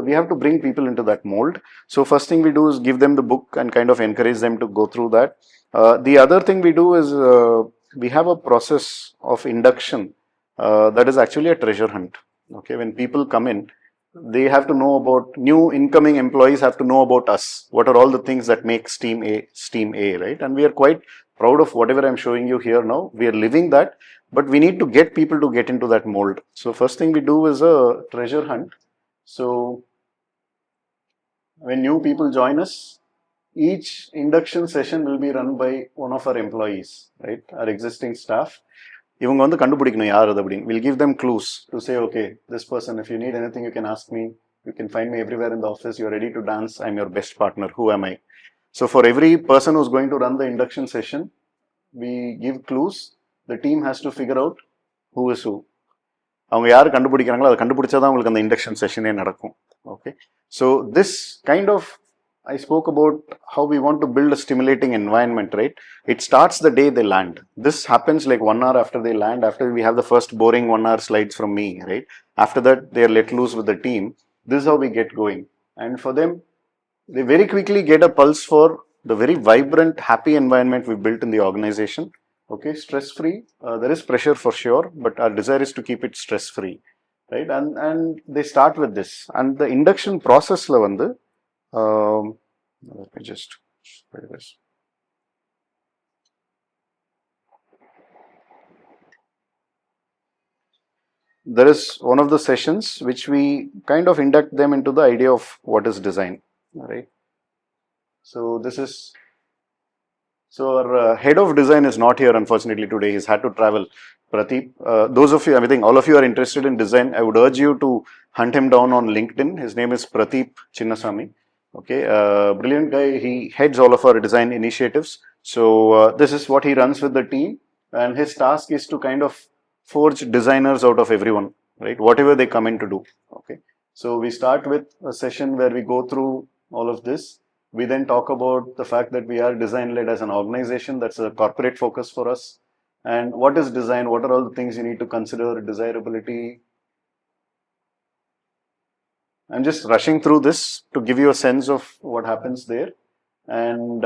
we have to bring people into that mold. So first thing we do is give them the book and kind of encourage them to go through that. The other thing we do is we have a process of induction that is actually a treasure hunt. Okay, when people come in, they have to know about, new incoming employees have to know about us. What are all the things that make Steam A, right? And we are quite proud of whatever I'm showing you here now. We are living that, but we need to get people to get into that mold. So first thing we do is a treasure hunt. So when new people join us, each induction session will be run by one of our employees, right? Our existing staff. இவங்க வந்து கண்டுபிடிக்கணும் யார் அது அப்படின்னு. We'll give them clues to say, okay, this person, if you need anything, you can ask me. You can find me everywhere in the office. You're ready to dance. I'm your best partner. Who am I? So for every person who's going to run the induction session, we give clues. The team has to figure out who is who. அவங்க யார் கண்டுபிடிக்கிறாங்களோ அதை கண்டுபிடிச்சாதான் உங்களுக்கு அந்த induction செஷனே நடக்கும். Okay, so this kind of, I spoke about how we want to build a stimulating environment, right? It starts the day they land. This happens like 1 hour after they land, after we have the first boring 1 hour slides from me, right? After that, they are let loose with the team. This is how we get going. And for them, they very quickly get a pulse for the very vibrant, happy environment we built in the organization. Okay, stress-free. There is pressure for sure, but our desire is to keep it stress-free, right? And they start with this. And the induction process la vandu, let me just show this. There is one of the sessions which we kind of induct them into the idea of what is design, right? So this is, so our head of design is not here unfortunately today. He's had to travel. Pradeep, those of you, I think all of you are interested in design, I would urge you to hunt him down on LinkedIn. His name is Pradeep Chinnasamy. Okay, brilliant guy. He heads all of our design initiatives. So this is what he runs with the team, and his task is to kind of forge designers out of everyone, right? Whatever they come in to do. Okay, so we start with a session where we go through all of this. We then talk about the fact that we are design led as an organization. That's a corporate focus for us. And what is design? What are all the things you need to consider? Desirability. I'm just rushing through this to give you a sense of what happens there. And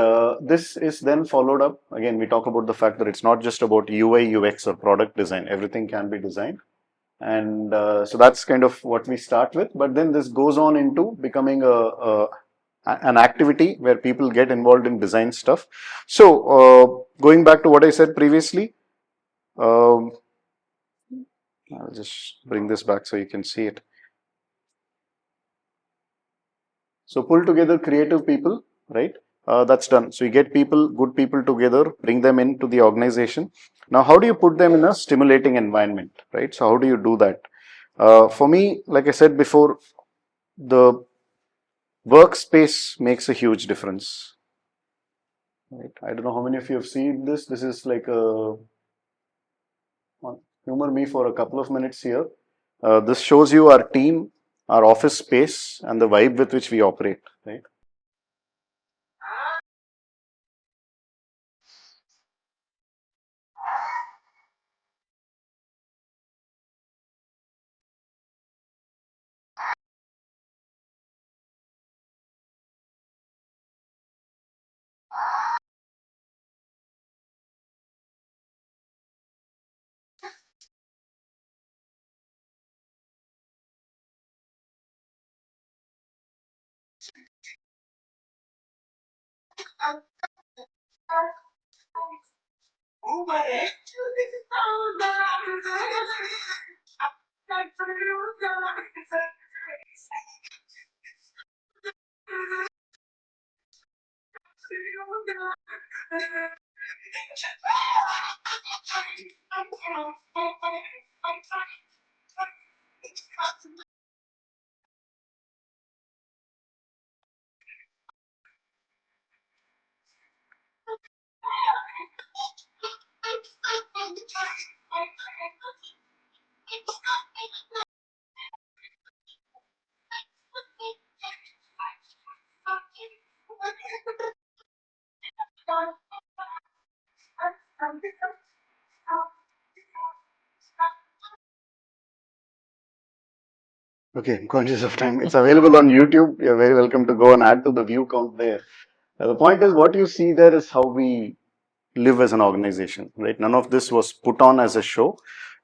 this is then followed up. Again, we talk about the fact that it's not just about UI, UX or product design. Everything can be designed. And so that's kind of what we start with. But then this goes on into becoming an activity where people get involved in design stuff. So going back to what I said previously, I'll just bring this back so you can see it. So pull together creative people, right? That's done. So you get people, good people together, bring them into the organization. Now, how do you put them in a stimulating environment, right? So how do you do that? For me, like I said before, the workspace makes a huge difference. Right? I don't know how many of you have seen this. This is like a humor me for a couple of minutes here. This shows you our team, our office space, and the vibe with which we operate. Right? Okay, I'm conscious of time. It's available on YouTube. You're very welcome to go and add to the view count there. The point is, what you see there is how we live as an organization, right? None of this was put on as a show.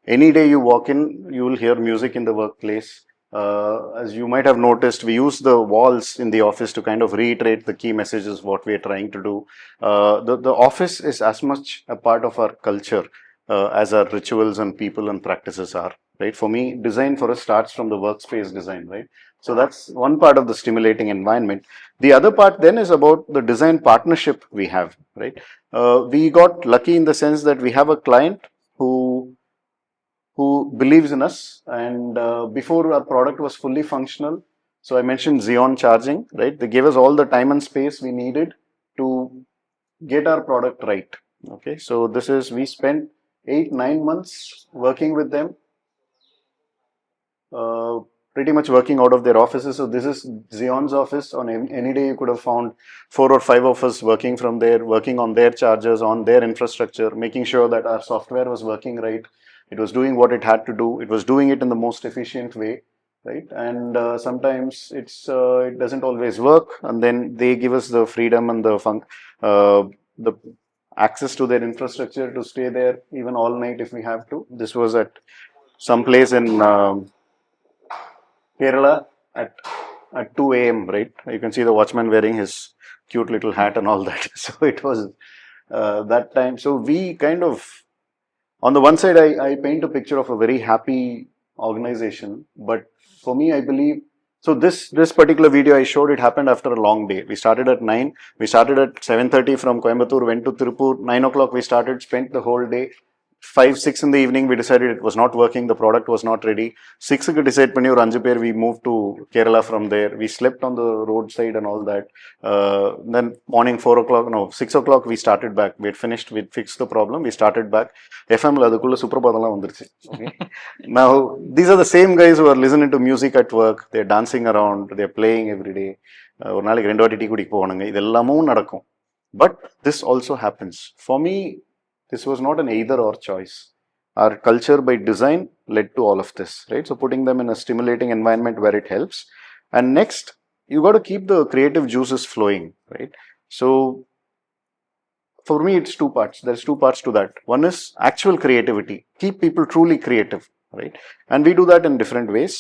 Any day you walk in, you will hear music in the workplace. As you might have noticed, we use the walls in the office to kind of reiterate the key messages, what we are trying to do. The office is as much a part of our culture as our rituals and people and practices are, right? For me, design for us starts from the workspace design, right? So that's one part of the stimulating environment. The other part then is about the design partnership we have, right? We got lucky in the sense that we have a client who believes in us, and before our product was fully functional, so I mentioned Xeon charging, right? They gave us all the time and space we needed to get our product right. Okay, so this is, we spent 8-9 months working with them, uh, pretty much working out of their offices. So this is Xeon's office. On any day you could have found 4 or 5 of us working from there, working on their chargers, on their infrastructure, making sure that our software was working right. It was doing what it had to do. It was doing it in the most efficient way, right? And sometimes it doesn't always work, and then they give us the freedom and the access to their infrastructure to stay there even all night if we have to. This was at some place in Kerala at 2 a.m., right? You can see the watchman wearing his cute little hat and all that. So it was that time. So we kind of, on the one side, I paint a picture of a very happy organization. But for me, I believe, so this particular video I showed, it happened after a long day. We started at 9. We started at 7:30 from Coimbatore, went to Tirupur. 9 o'clock we started, spent the whole day. 5-6 in the evening we decided it was not working, the product was not ready. 6 க்கு decide பண்ணி ஒரு 5 பேர் we moved to Kerala from there. We slept on the roadside and all that. Then morning 4 o'clock, no, 6 o'clock we started back. We had finished, we fixed the problem, we started back. FMல அதுக்குள்ள சுப்ரபாதம்லாம் வந்துருச்சு. Okay. Now these are the same guys who are listening to music at work. They're dancing around, they're playing every day. ஒரு நாளைக்கு 2 வாட்டி tea குடிக்க போவானுங்க. இதெல்லாமும் நடக்கும். But this also happens. For me, this was not an either or choice. Our culture by design led to all of this, right? So putting them in a stimulating environment where it helps. And next, you got to keep the creative juices flowing, right? So for me, it's two parts. There's two parts to that. One is actual creativity. Keep people truly creative, right? And we do that in different ways.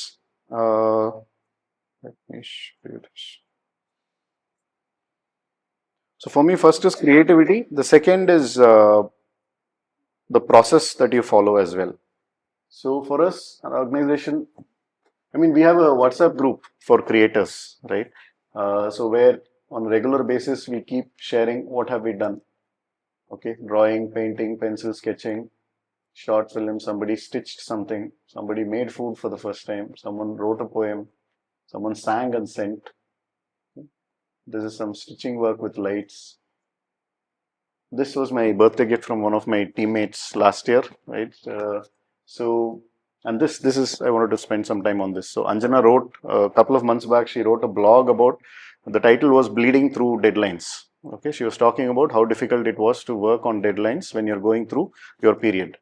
Let me show you this. So for me, first is creativity. The second is the process that you follow as well. So for us, our organization, I mean, we have a WhatsApp group for creators, right? So where on a regular basis, we keep sharing what have we done. Okay, drawing, painting, pencil sketching, short film, somebody stitched something, somebody made food for the first time, someone wrote a poem, someone sang and sent. This is some stitching work with lights. this was my birthday gift from one of my teammates last year, right? So, and this is, I wanted to spend some time on this. So Anjana wrote a couple of months back, she wrote a blog about, the title was Bleeding Through Deadlines. Okay, she was talking about how difficult it was to work on deadlines when you're going through your period.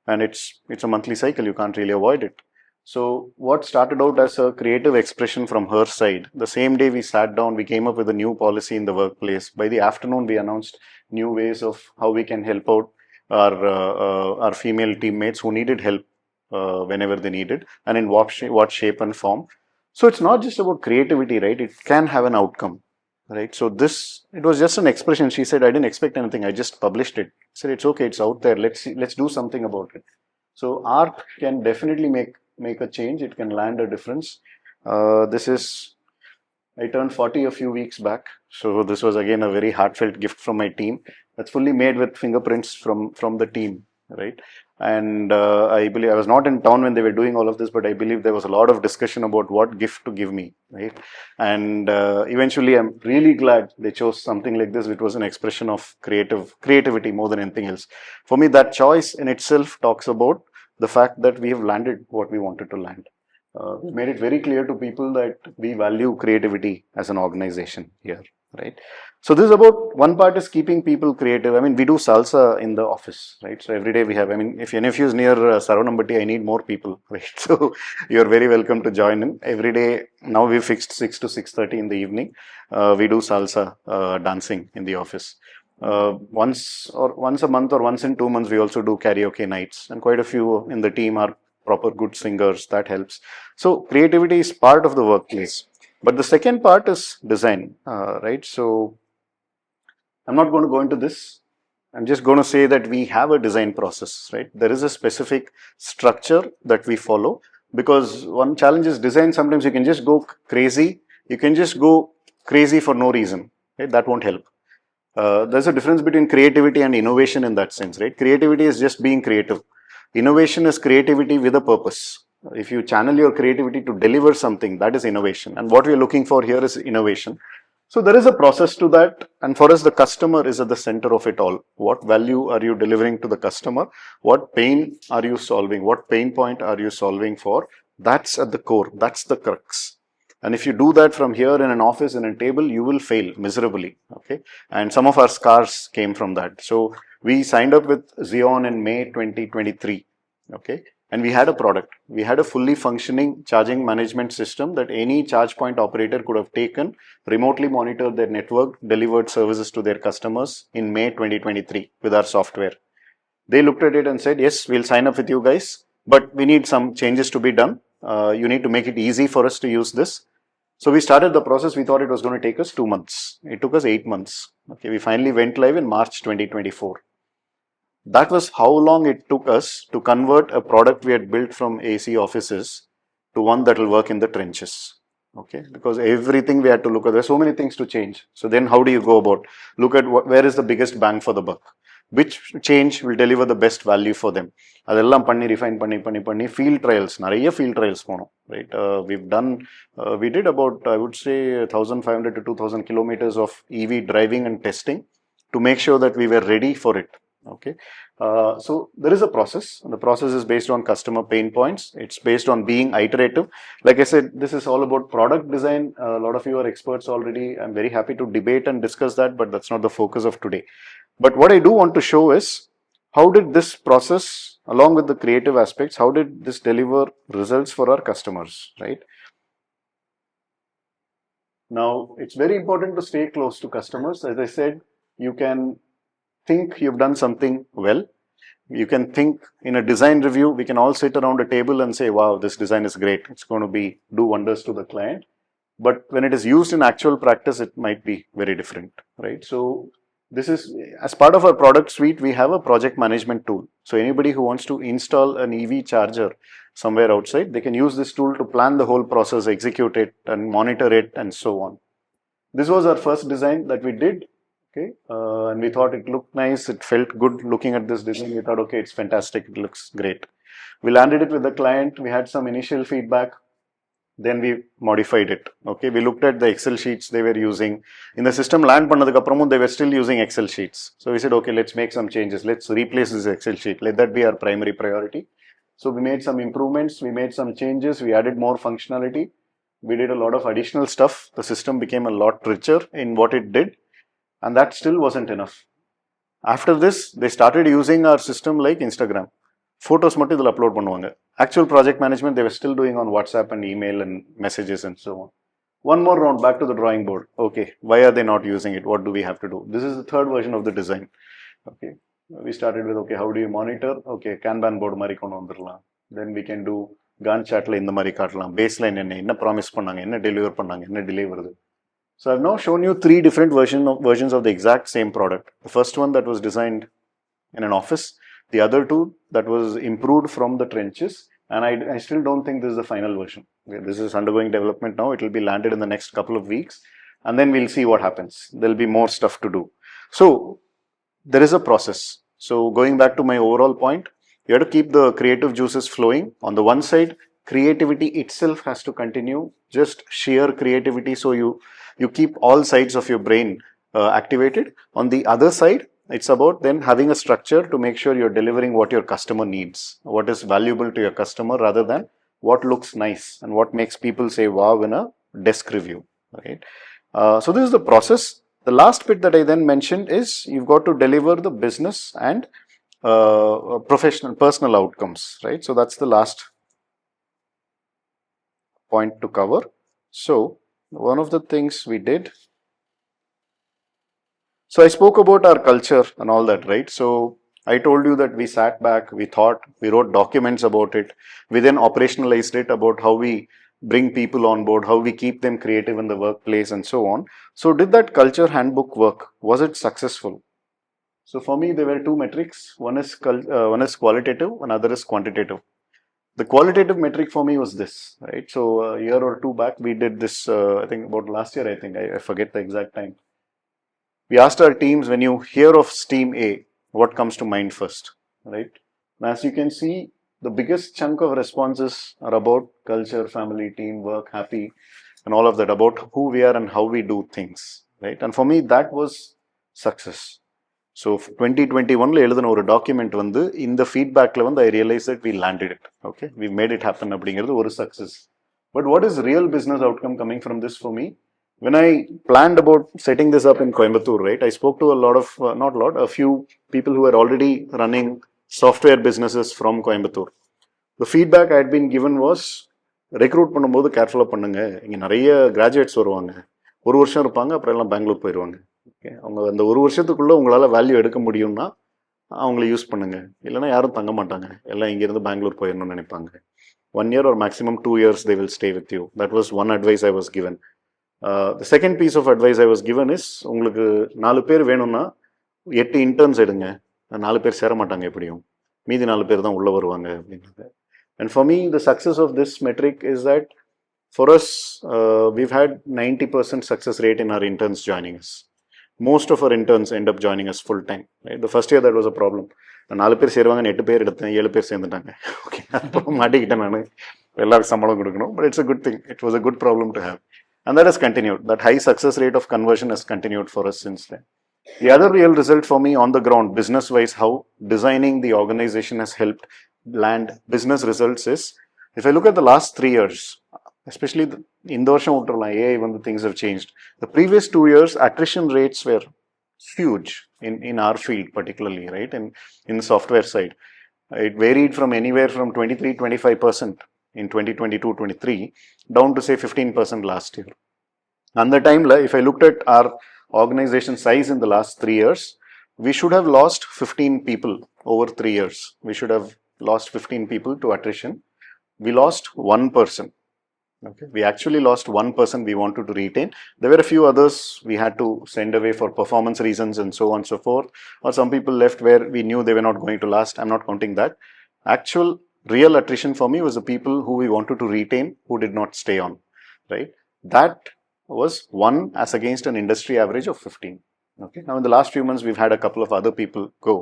And it's a monthly cycle, you can't really avoid it. So what started out as a creative expression from her side, the same day we sat down, we came up with a new policy in the workplace. By the afternoon, we announced new ways of how we can help out our female teammates who needed help whenever they needed, and in what shape and form. So it's not just about creativity, right? It can have an outcome, right? So this, it was just an expression. She said, I didn't expect anything. I just published it. I said, it's okay. It's out there. Let's see, let's do something about it. So art can definitely make a change. It can land a difference. This is, I turned 40 a few weeks back. So this was again a very heartfelt gift from my team. That's fully made with fingerprints from the team, right? And I believe I was not in town when they were doing all of this, but I believe there was a lot of discussion about what gift to give me, right? And eventually, I'm really glad they chose something like this, which was an expression of creativity more than anything else. For me, that choice in itself talks about the fact that we have landed what we wanted to land. We made it very clear to people that we value creativity as an organization here, right? So this is about, one part is keeping people creative. I mean, we do salsa in the office, right? So every day we have, I mean, if any of you is near Saravanampatti, I need more people, right? So you're very welcome to join in. Every day, now we've fixed 6 to 6:30 in the evening. We do salsa dancing in the office. Once a month or once in 2 months, we also do karaoke nights, and quite a few in the team are proper good singers. That helps. So creativity is part of the workplace. But the second part is design, right? So I'm not going to go into this. I'm just going to say that we have a design process, right? There is a specific structure that we follow, because one challenge is design. Sometimes you can just go crazy. You can just go crazy for no reason, right? That won't help. There's a difference between creativity and innovation in that sense, right? Creativity is just being creative. Innovation is creativity with a purpose. If you channel your creativity to deliver something, that is innovation. And what we're looking for here is innovation. So there is a process to that. And for us, the customer is at the center of it all. What value are you delivering to the customer? What pain are you solving? What pain point are you solving for? That's at the core. That's the crux. And if you do that from here in an office, in a table, you will fail miserably. Okay. And some of our scars came from that. So we signed up with Xeon in May 2023. Okay. And we had a product. We had a fully functioning charging management system that any charge point operator could have taken, remotely monitored their network, delivered services to their customers in May 2023 with our software. They looked at it and said, yes, we'll sign up with you guys, but we need some changes to be done. You need to make it easy for us to use this. So we started the process. We thought it was going to take us 2 months. It took us 8 months. Okay, we finally went live in March 2024. That was how long it took us to convert a product we had built from AC offices to one that will work in the trenches. Okay, because everything we had to look at, there's so many things to change. So then how do you go about, look at where is the biggest bang for the buck? Which change will deliver the best value for them? அதெல்லாம் பண்ணி refine பண்ணி field trials, நிறைய field trials போனோம், right? We did about, I would say, 1,500 to 2,000 kilometers of EV driving and testing to make sure that we were ready for it. Okay, so there is a process. The process is based on customer pain points. It's based on being iterative. Like I said, this is all about product design. A lot of you are experts already. I'm very happy to debate and discuss that, but that's not the focus of today. But what I do want to show is, how did this process, along with the creative aspects, how did this deliver results for our customers, right? Now, it's very important to stay close to customers. As I said, you can think you've done something well. You can think in a design review, we can all sit around a table and say, wow, this design is great. It's going to do wonders to the client. But when it is used in actual practice, it might be very different, right? So this is, as part of our product suite, we have a project management tool. So anybody who wants to install an EV charger somewhere outside, they can use this tool to plan the whole process, execute it and monitor it and so on. This was our first design that we did. Okay, and we thought it looked nice. It felt good looking at this design. We thought, okay, it's fantastic. It looks great. We landed it with the client. We had some initial feedback. Then we modified it. Okay, we looked at the Excel sheets they were using. In the system land pannadukapramum, they were still using Excel sheets. So we said, okay, let's make some changes. Let's replace this Excel sheet. Let that be our primary priority. So we made some improvements. We made some changes. We added more functionality. We did a lot of additional stuff. The system became a lot richer in what it did. And that still wasn't enough. After this, they started using our system like Instagram. Photos மட்டும் இதில் upload பண்ணுவாங்க. Actual project management they were still doing on WhatsApp and email and messages and so on. One more round back to the drawing board. Okay, why are they not using it? What do we have to do? This is the third version of the design. Okay, we started with okay, how do you monitor? Okay, Kanban board மாதிரி கொண்டு வந்துடலாம். Then we can do Gantt chartல இந்த மாதிரி காட்டலாம். Baseline என்ன promise பண்ணாங்க, என்ன deliver பண்ணாங்க, என்ன delay வருது. So I've now shown you three different versions of the exact same product. The first one that was designed in an office, the other two that was improved from the trenches, and I still don't think this is the final version. This is undergoing development now. It will be landed in the next couple of weeks, and then we'll see what happens. There'll be more stuff to do. So there is a process. So going back to my overall point, you have to keep the creative juices flowing. On the one side, creativity itself has to continue, just sheer creativity, so you keep all sides of your brain activated. On the other side, it's about then having a structure to make sure you're delivering what your customer needs, what is valuable to your customer rather than what looks nice and what makes people say wow in a desk review, right? So this is the process. The last bit that I then mentioned is you've got to deliver the business and personal outcomes, right? So that's the last point to cover. So one of the things we did, so I spoke about our culture and all that, right? So I told you that we sat back, we thought, we wrote documents about it. We then operationalized it about how we bring people on board, how we keep them creative in the workplace and so on. So did that culture handbook work? Was it successful? So for me, there were two metrics. One is qualitative, another is quantitative. The qualitative metric for me was this, right? So a year or two back, we did this, I think about last year, I forget the exact time. We asked our teams, when you hear of Steam A, what comes to mind first, right? And as you can see, the biggest chunk of responses are about culture, family, team, work, happy, and all of that, about who we are and how we do things, right? And for me, that was success. So 2021 எழுதின ஒரு document வந்து இந்த ஃபீட்பேக்ல வந்து I realized that we landed it. Okay, we made it happen அப்படிங்கிறது ஒரு success. But what is real business outcome coming from this for me? When I planned about setting this up in Coimbatore, right, I spoke to a lot of, a few people who were already running software businesses from Coimbatore. The feedback I had been given was, recruit பண்ணும்போது கேர்ஃபுல்லாக பண்ணுங்க, இங்கே நிறைய graduates வருவாங்க, ஒரு வருஷம் இருப்பாங்க, அப்புறம் எல்லாம் பெங்களூர் போயிடுவாங்க. ஓகே, அவங்க அந்த ஒரு வருஷத்துக்குள்ளே உங்களால் வேல்யூ எடுக்க முடியும்னா அவங்கள யூஸ் பண்ணுங்க, இல்லைனா யாரும் தங்க மாட்டாங்க, எல்லாம் இங்கேருந்து பெங்களூர் போயிடணும்னு நினைப்பாங்க. 1 year or maximum 2 years they will stay with you. That was one advice I was given. The second piece of advice I was given is, உங்களுக்கு 4 பேர் வேணும்னா 8 இன்டர்ன்ஸ் எடுங்க, 4 பேர் சேர மாட்டாங்க எப்படியும், மீதி 4 பேர் தான் உள்ளே வருவாங்க அப்படின்றது. And for me, the success of this metric is that for us, we've had 90% success rate in our interns joining us. Most of our interns end up joining us full time, right? The first year that was a problem. 4 பேர் சேருவாங்க, 8 பேர் எடுத்தேன், 7 பேர் சேர்ந்துட்டாங்க. Okay, அப்போ மாட்டிக்கிட்டேன் நான், எல்லாருக்கும் சம்பளம் கொடுக்கணும். But it's a good thing. It was a good problem to have. And that has continued. That high success rate of conversion has continued for us since then. The other real result for me on the ground, business-wise, how designing the organization has helped land business results is, if I look at the last 3 years, especially in the AI, when the things have changed. The previous 2 years, attrition rates were huge in our field, particularly, right? In the software side. It varied from anywhere from 23-25% in 2022-23 down to say 15% last year. And the time, if I looked at our organization size in the last 3 years, we should have lost 15 people over 3 years. We should have lost 15 people to attrition. We lost one person. Okay, we actually lost one person we wanted to retain. There were a few others we had to send away for performance reasons and so on and so forth. Or some people left where we knew they were not going to last. I'm not counting that. Actual real attrition for me was the people who we wanted to retain who did not stay on, right? That was one as against an industry average of 15. Okay, now in the last few months we've had a couple of other people go.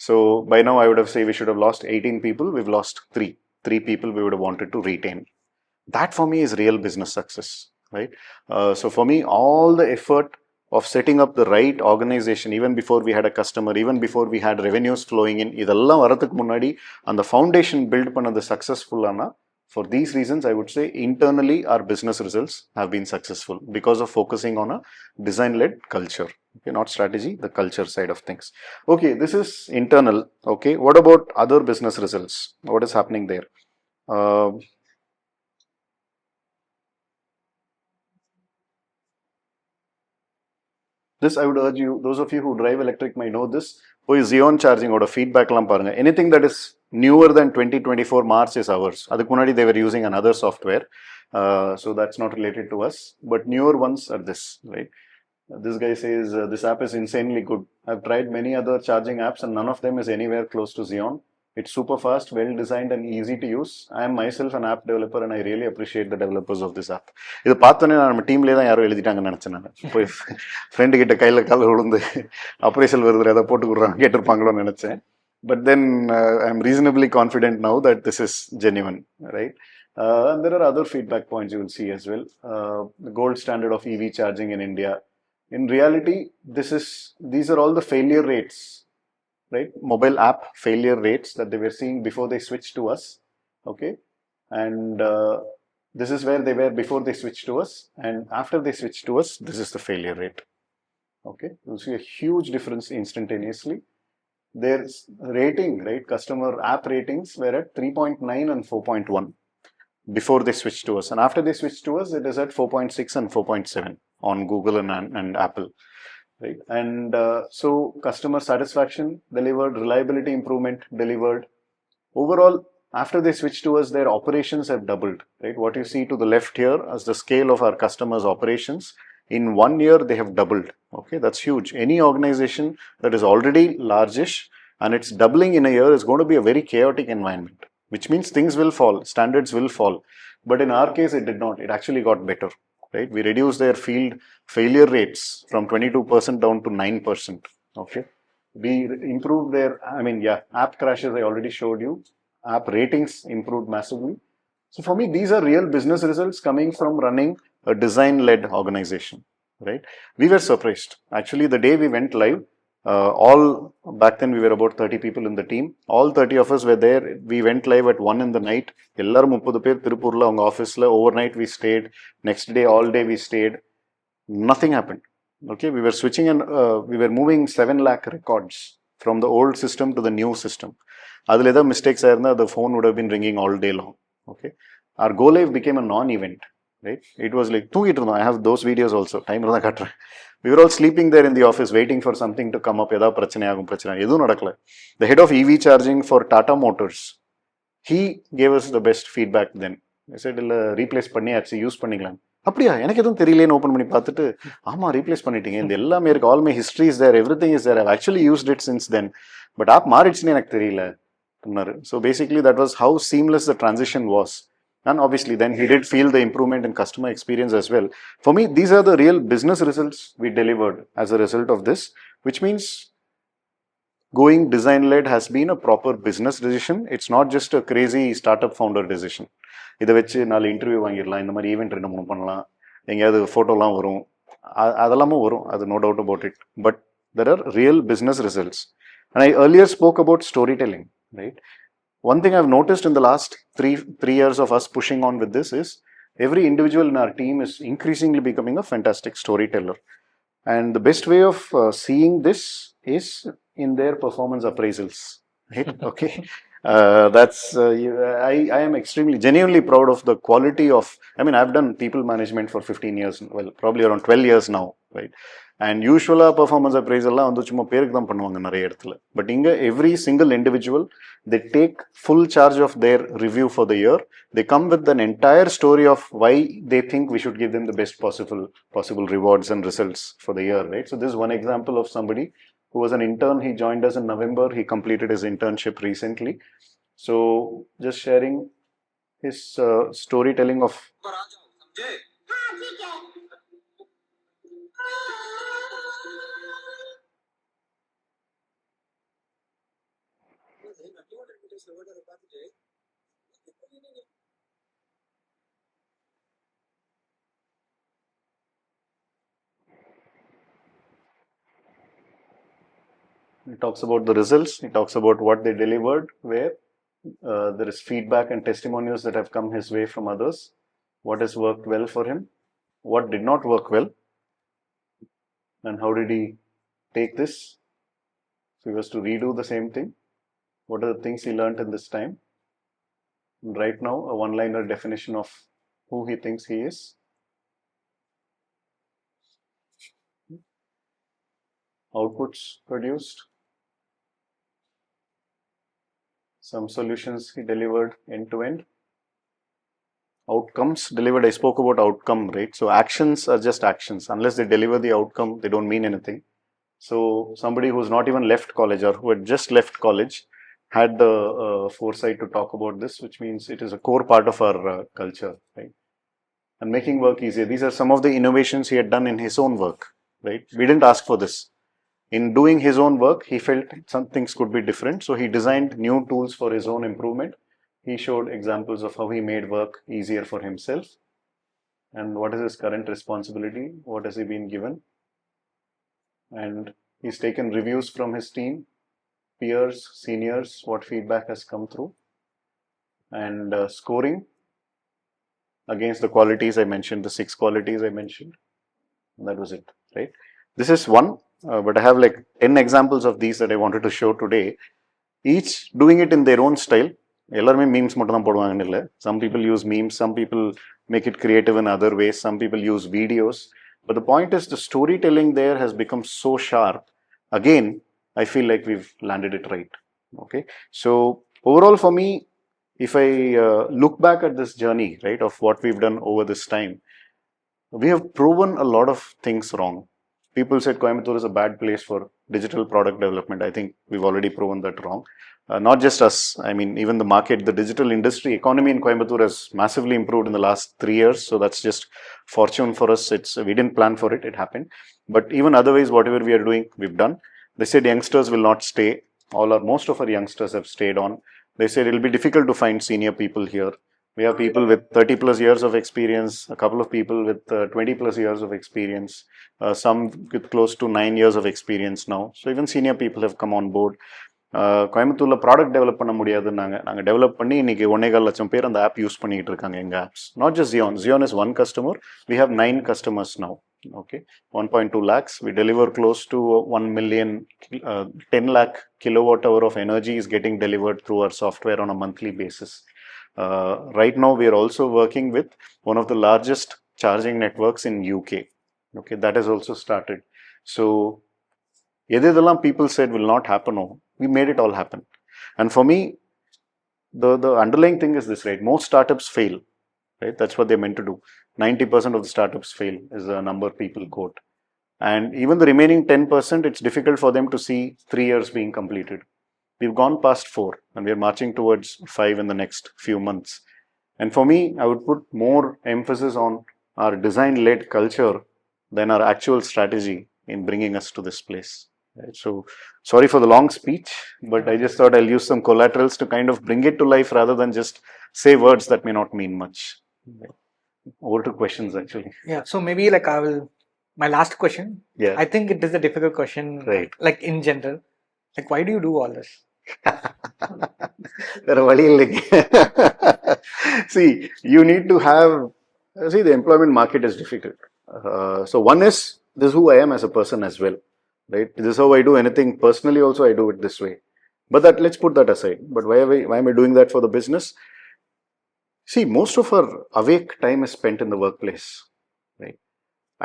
So by now I would have said we should have lost 18 people. We've lost 3 people we would have wanted to retain. That for me is real business success, right? So for me, all the effort of setting up the right organization, even before we had a customer, even before we had revenues flowing in, இதெல்லாம் வரதுக்கு முன்னாடி அந்த foundation build பண்ணது successful ஆனா, for these reasons, I would say internally our business results have been successful because of focusing on a design-led culture. Okay, not strategy, the culture side of things. Okay, this is internal. Okay, what about other business results? What is happening there? This I would urge you, those of you who drive electric might know this. Poi Xeon charging or feedback lam parunga. Anything that is newer than 2024 March is ours. Adukku munadi they were using another software, so that's not related to us. But newer ones are this, right? This guy says this app is insanely good. I've tried many other charging apps and none of them is anywhere close to Xeon. It's super fast, well designed and easy to use. I am myself an app developer and I really appreciate the developers of this app. இது பார்த்தோன்னே நம்ம டீம்லேயே தான் யாரோ எழுதிட்டாங்கன்னு நினச்சேன் நான் போய் friend கிட்ட கையில் கால விழுந்து அப்ரைசல் வருது அதை போட்டு கொடுறாங்க கேட்டிருப்பாங்களோன்னு நினச்சேன். But then I'm reasonably confident now that this is genuine, right? And there are other feedback points you will see as well. The gold standard of EV charging in India. In reality, these are all the failure rates, right? Mobile app failure rates that they were seeing before they switched to us. Okay, and this is where they were before they switched to us, and after they switched to us, this is the failure rate. Okay, you'll see a huge difference instantaneously. Their rating, right? Customer app ratings were at 3.9 and 4.1 before they switched to us, and after they switched to us, it is at 4.6 and 4.7 on Google and Apple. Right, and so customer satisfaction delivered, reliability improvement delivered. Overall, after they switched to us, their operations have doubled. Right, what you see to the left here as the scale of our customers' operations, in 1 year they have doubled. Okay, that's huge. Any organization that is already largish and it's doubling in a year is going to be a very chaotic environment, which means things will fall, standards will fall. But in our case, it did not. It actually got better. Right, we reduced their field failure rates from 22% down to 9%. Okay, we improved their, I mean, yeah, app crashes I already showed you. App ratings improved massively. So for me, these are real business results coming from running a design-led organization. Right, we were surprised. Actually, the day we went live, all back then we were about 30 people in the team. All 30 of us were there. We went live at 1 in the night. எல்லாரும் 30 பேர் திருப்பூர்ல அவங்க ஆஃபீஸ்ல overnight we stayed. Next day all day we stayed. Nothing happened. Okay, we were switching and we were moving 7 lakh records from the old system to the new system. அதில் ஏதாவது mistakes ஆயிருந்தா the phone would have been ringing all day long. Okay, our go live became a non-event. Right, it was like தூங்கிட்டு இருந்தோம். I have those videos also. Time இருந்தால் காட்டுறேன். We were all sleeping there in the office waiting for something to come up. ஏதாவது பிரச்சனை ஆகும், பிரச்சனை எதுவும் நடக்கல. The head of EV charging for Tata Motors, he gave us the best feedback then. I said, இல்லை replace பண்ணியாச்சு, use பண்ணிக்கலாம். அப்படியா, எனக்கு எதுவும் தெரியலேன்னு ஓப்பன் பண்ணி பார்த்துட்டு, ஆமாம் ரீப்ளேஸ் பண்ணிட்டீங்க, இந்த எல்லாமே இருக்கு, all my history is there, everything is there, I've actually used it since then, but app மாறிடுச்சுன்னு எனக்கு தெரியல. So basically that was how seamless the transition was. And obviously then he did feel the improvement in customer experience as well. For me, these are the real business results we delivered as a result of this, which means going design-led has been a proper business decision. It's not just a crazy startup founder decision. இதை வச்சு 4 interview வாங்கிடலாம், இந்த மாதிரி event 2-3 பண்ணலாம், எங்கேயாவது ஃபோட்டோலாம் வரும், அதெல்லாமும் வரும், அது no doubt about it. But there are real business results. And I earlier spoke about storytelling, right? One thing I've noticed in the last three years of us pushing on with this is every individual in our team is increasingly becoming a fantastic storyteller. And the best way of seeing this is in their performance appraisals, right? Okay. That's I am extremely genuinely proud of the quality of, I mean, I've done people management for 15 years, well, probably around 12 years now, right? And usually performance appraisal வந்து சும்மா பேருக்கு தான் பண்ணுவாங்க நிறைய இடத்துல. But இங்க every single individual, they take full charge of their review for the year. They come with an entire story of why they think we should give them the best possible rewards and results for the year, right? So this is one example of somebody who was an intern. He joined us in November. He completed his internship recently. So just sharing his storytelling of He talks about the results. He talks about what they delivered, where there is feedback and testimonials that have come his way from others. What has worked well for him? What did not work well? And how did he take this? So he was to redo the same thing. What are the things he learned in this time? And right now, a one-liner definition of who he thinks he is. Outputs produced. Some solutions he delivered end to end. Outcomes delivered. I spoke about outcome, right? So actions are just actions. Unless they deliver the outcome, they don't mean anything. So somebody who's not even left college or who had just left college had the foresight to talk about this, which means it is a core part of our culture, right? And making work easier. These are some of the innovations he had done in his own work, right? We didn't ask for this. In doing his own work, he felt some things could be different. So he designed new tools for his own improvement. He showed examples of how he made work easier for himself. And what is his current responsibility? What has he been given? And he's taken reviews from his team, peers, seniors, what feedback has come through, and scoring against the qualities I mentioned, the 6 qualities I mentioned. And that was it, right? This is one, but I have like 10 examples of these that I wanted to show today. Each doing it in their own style. எல்லாருமே memes மட்டும் தான் போடுவாங்கன்னு இல்லை. Some people use memes, some people make it creative in other ways, some people use videos. But the point is the storytelling there has become so sharp. Again, I feel like we've landed it right. Okay. So overall for me, if I look back at this journey, right, of what we've done over this time, we have proven a lot of things wrong. People said Coimbatore is a bad place for digital product development. I think we've already proven that wrong. Not just us, I mean, even the market, the digital industry, economy in Coimbatore has massively improved in the last 3 years. So that's just fortune for us. We didn't plan for it, it happened. But even otherwise, whatever we are doing, we've done. They said youngsters will not stay. Most of our youngsters have stayed on. They said it'll be difficult to find senior people here. We have people with 30 plus years of experience, a couple of people with 20 plus years of experience, some with close to 9 years of experience now. So even senior people have come on board. கோயம்புத்தூரில் product develop பண்ண முடியாது. நாங்கள் develop பண்ணி இன்னைக்கு 1.25 லட்சம் பேர் அந்த app use பண்ணிட்டு இருக்காங்க எங்கள் apps. Not just Xeon is one customer. We have 9 customers now. Okay, 1.2 lakhs. We deliver close to 1 million, 10 lakh kilowatt hour of energy is getting delivered through our software on a monthly basis. Right now, we are also working with one of the largest charging networks in UK. Okay, that has also started. So, எதெல்லாம் people said will not happen, we made it all happen. And for me, the underlying thing is this, right? Most startups fail, right? That's what they're meant to do. 90% of the startups fail is the number people quote. And even the remaining 10%, it's difficult for them to see 3 years being completed. We've gone past 4 and we're marching towards 5 in the next few months. And for me, I would put more emphasis on our design-led culture than our actual strategy in bringing us to this place. Right? So, sorry for the long speech, but I just thought I'll use some collaterals to kind of bring it to life rather than just say words that may not mean much. Over to questions, actually. Yeah, so maybe like my last question. Yeah. I think it is a difficult question, right? Like in general, like why do you do all this? See, you need to have. See, the employment market is difficult. So one is this is who I am as a person as well, right? This is how I do anything personally. Also, I do it this way. But let's put that aside. But why am I doing that for the business? See, most of our awake time is spent in the workplace, right?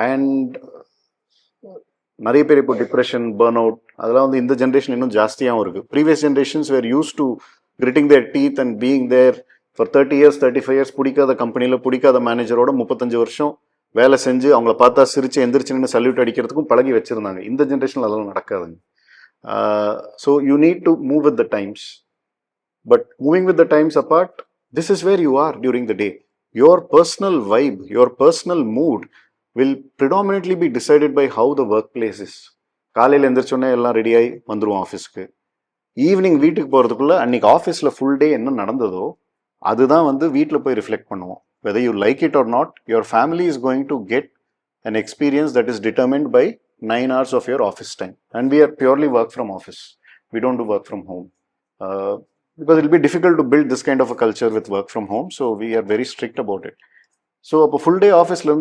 And நிறைய பேர் இப்போ depression burn out அதெல்லாம் வந்து இந்த generation இன்னும் ஜாஸ்தியாகவும் இருக்குது. Previous generations were used to gritting their teeth and being there for 30 years 35 years பிடிக்காத கம்பெனியில் பிடிக்காத மேனேஜரோட 35 வருஷம் வேலை செஞ்சு அவங்கள பார்த்தா சிரிச்சு எந்திரிச்சுன்னு சல்யூட் அடிக்கிறதுக்கும் பழகி வச்சுருந்தாங்க. இந்த ஜென்ரேஷனில் அதெல்லாம் நடக்காதுங்க. So you need to move with the times. But moving with the times apart, this is where you are during the day. Your personal vibe, your personal mood will predominantly be decided by how the workplace is. காலையில் எந்திரிச்சோன்னே எல்லாம் ரெடியாகி வந்துடுவோம் ஆஃபீஸ்க்கு. Evening வீட்டுக்கு போகிறதுக்குள்ளே அன்றைக்கி ஆஃபீஸில் full day என்ன நடந்ததோ அதுதான் வந்து வீட்டில் போய் ரிஃப்ளெக்ட் பண்ணுவோம். whether you like it or not, your family is going to get an experience that is determined by 9 hours of your office time. And we are purely work from office. We don't do work from home. Because it will be difficult to build this kind of a culture with work from home. So we are very strict about it. So a full day office, we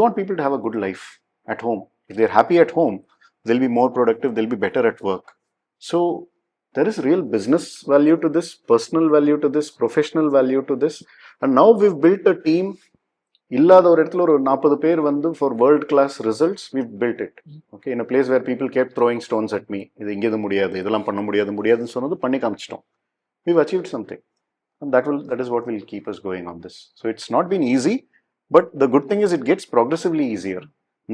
want people to have a good life at home. If they're happy at home, they'll be more productive, they'll be better at work. So there is real business value to this, personal value to this, professional value to this. And now we've built a team. இல்லாத ஒரு இடத்துல ஒரு 40 பேர் வந்து for world class results, we've built it. Okay, in a place where people kept throwing stones at me. இது இங்கேது முடியாது, இதெல்லாம் பண்ண முடியாதுன்னு சொன்னது பண்ணி காமிச்சிட்டோம். We've achieved something. And that is what will keep us going on this. So it's not been easy, but the good thing is it gets progressively easier.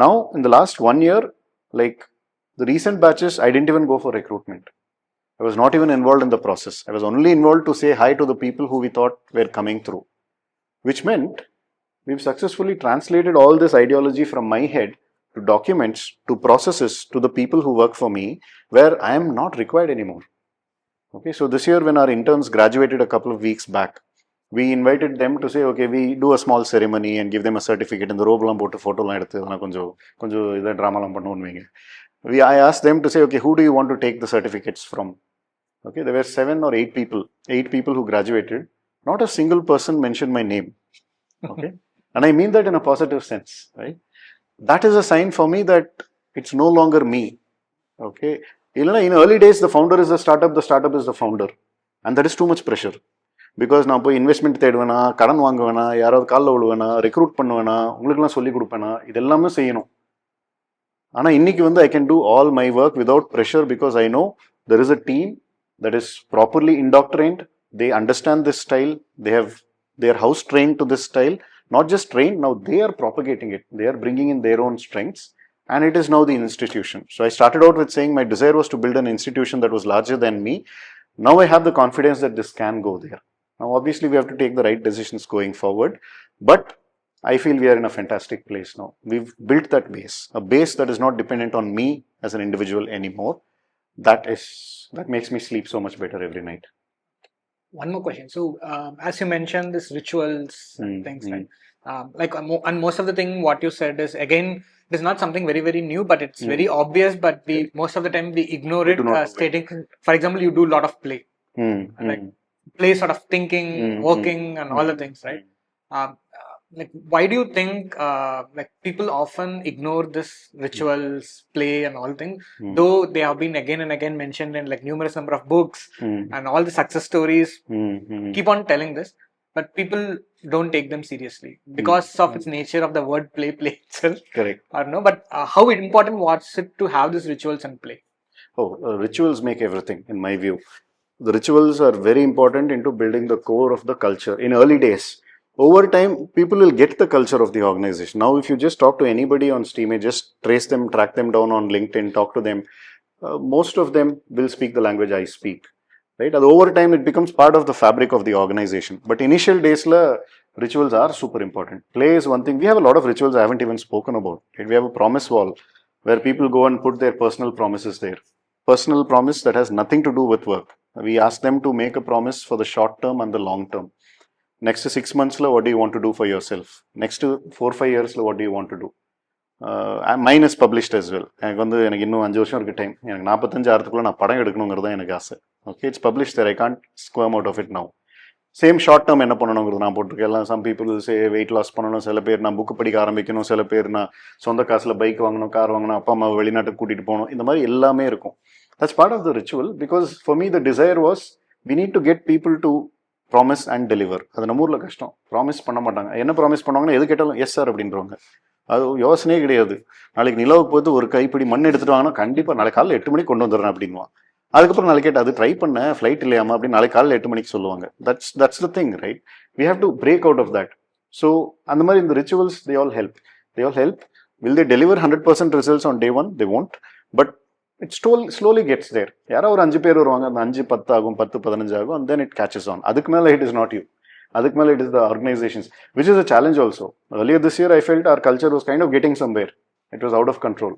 Now, in the last 1 year, like the recent batches, I didn't even go for recruitment. I was not even involved in the process. I was only involved to say hi to the people who we thought were coming through, which meant we've successfully translated all this ideology from my head to documents, to processes, to the people who work for me, where I am not required anymore. Okay, so this year when our interns graduated a couple of weeks back, we invited them to say, okay, we do a small ceremony and give them a certificate. In the robe lam potu photo lam eduthu konjo idha drama lam pannuvenga. I asked them to say, okay, who do you want to take the certificates from? Okay, there were 7 or 8 people who graduated. Not a single person mentioned my name. Okay, and I mean that in a positive sense, right? That is a sign for me that it's no longer me. Okay, in early days, the founder is the startup is the founder, and that is too much pressure. Because now investment தேடுவேனா, கடன் வாங்குவேனா, யாராவது கால்ல விழுவேனா, recruit பண்ணுவேனா, உங்களுக்குலாம் சொல்லி கொடுப்பேனா, இதெல்லாமே செய்யணும். ஆனா இன்னைக்கு வந்து I can do all my work without pressure because I know there is a team that is properly indoctrined. They understand this style. They are house trained to this style. Not just trained, now they are propagating it. They are bringing in their own strengths. And it is now the institution. So I started out with saying my desire was to build an institution that was larger than me. Now I have the confidence that this can go there. Now obviously we have to take the right decisions going forward. But I feel we are in a fantastic place now. We've built that base. A base that is not dependent on me as an individual anymore. That makes me sleep so much better every night. One more question. So, as you mentioned, this rituals and things, right? And most of the thing what you said is again, it is not something very very new, but it's very obvious. But we most of the time we ignore it. Stating, for example, you do a lot of play, like play sort of thinking, working, and all the things, right? Like, why do you think like people often ignore this rituals, play, and all things, though they have been again and again mentioned in like numerous number of books and all the success stories keep on telling this, but people don't take them seriously because of its nature of the word play itself. Correct. Or no, but how important was it to have these rituals and play? Rituals make everything, in my view. The rituals are very important into building the core of the culture. In early days, over time, people will get the culture of the organization. Now, if you just talk to anybody on Steam, just trace them, track them down on LinkedIn, talk to them, most of them will speak the language I speak. Right? And over time, it becomes part of the fabric of the organization. But initial days, rituals are super important. Play is one thing. We have a lot of rituals I haven't even spoken about. Right? We have a promise wall where people go and put their personal promises there. Personal promise that has nothing to do with work. We ask them to make a promise for the short term and the long term. Next 6 months, what do you want to do for yourself? Next 4-5 years, what do you want to do? Mine is published as well. எனக்கு இன்னும் 5 வருஷம் இருக்கு time. எனக்கு 45 ஆறதுக்குள்ள நான் படம் எடுக்கணுங்கிறது தான் எனக்கு ஆசை. Okay, it's published there. I can't squirm out of it now. Same short term என்ன பண்ணணுங்கிறது நான் போட்டிருக்கேன். எல்லாம் some people say weight loss பண்ணணும், சில பேர் நான் புக்கு படிக்க ஆரம்பிக்கணும், சில பேர் நான் சொந்த காசில் பைக் வாங்கணும், கார் வாங்கணும், அப்பா அம்மா வெளிநாட்டுக்கு கூட்டிகிட்டு போகணும், இந்த மாதிரி எல்லாமே இருக்கும். That's part of the ritual because for me the desire was we need to get people to promise and deliver. அது நம்ம ஊரில் கஷ்டம். ப்ராமிஸ் பண்ண மாட்டாங்க. என்ன ப்ராமிஸ் பண்ணுவாங்கன்னா எது கேட்டாலும் எஸ் சார் அப்படின்றவங்க. அது யோசனையே கிடையாது. நாளைக்கு நிலவுக்கு போது ஒரு கைப்பிடி மண் எடுத்துட்டு வாங்கன்னா கண்டிப்பாக நாளைக்கு காலையில் 8 மணிக்கு கொண்டு வந்துடுறேன் அப்படின்வான். அதுக்கப்புறம் நாளைக்கு கேட்டு அது ட்ரை பண்ண ஃப்ளைட் இல்லையாமா அப்படின்னு நாளைக்கு காலையில் 8 மணிக்கு சொல்லுவாங்க. That's the thing, right? We have to break out of that. So அந்த மாதிரி இந்த rituals they all help. Will they deliver 100% results on day 1? They won't. But it slowly gets there. யாராவது ஒரு 5 பேர் வருவாங்க, அந்த 5 10 ஆகும், 10 15 ஆகும், and then it catches on. அதுக்கு மேலே it is not you. அதுக்கு மேலே it is the organizations, which is a challenge also. Earlier this year I felt our culture was kind of getting somewhere. It was out of control.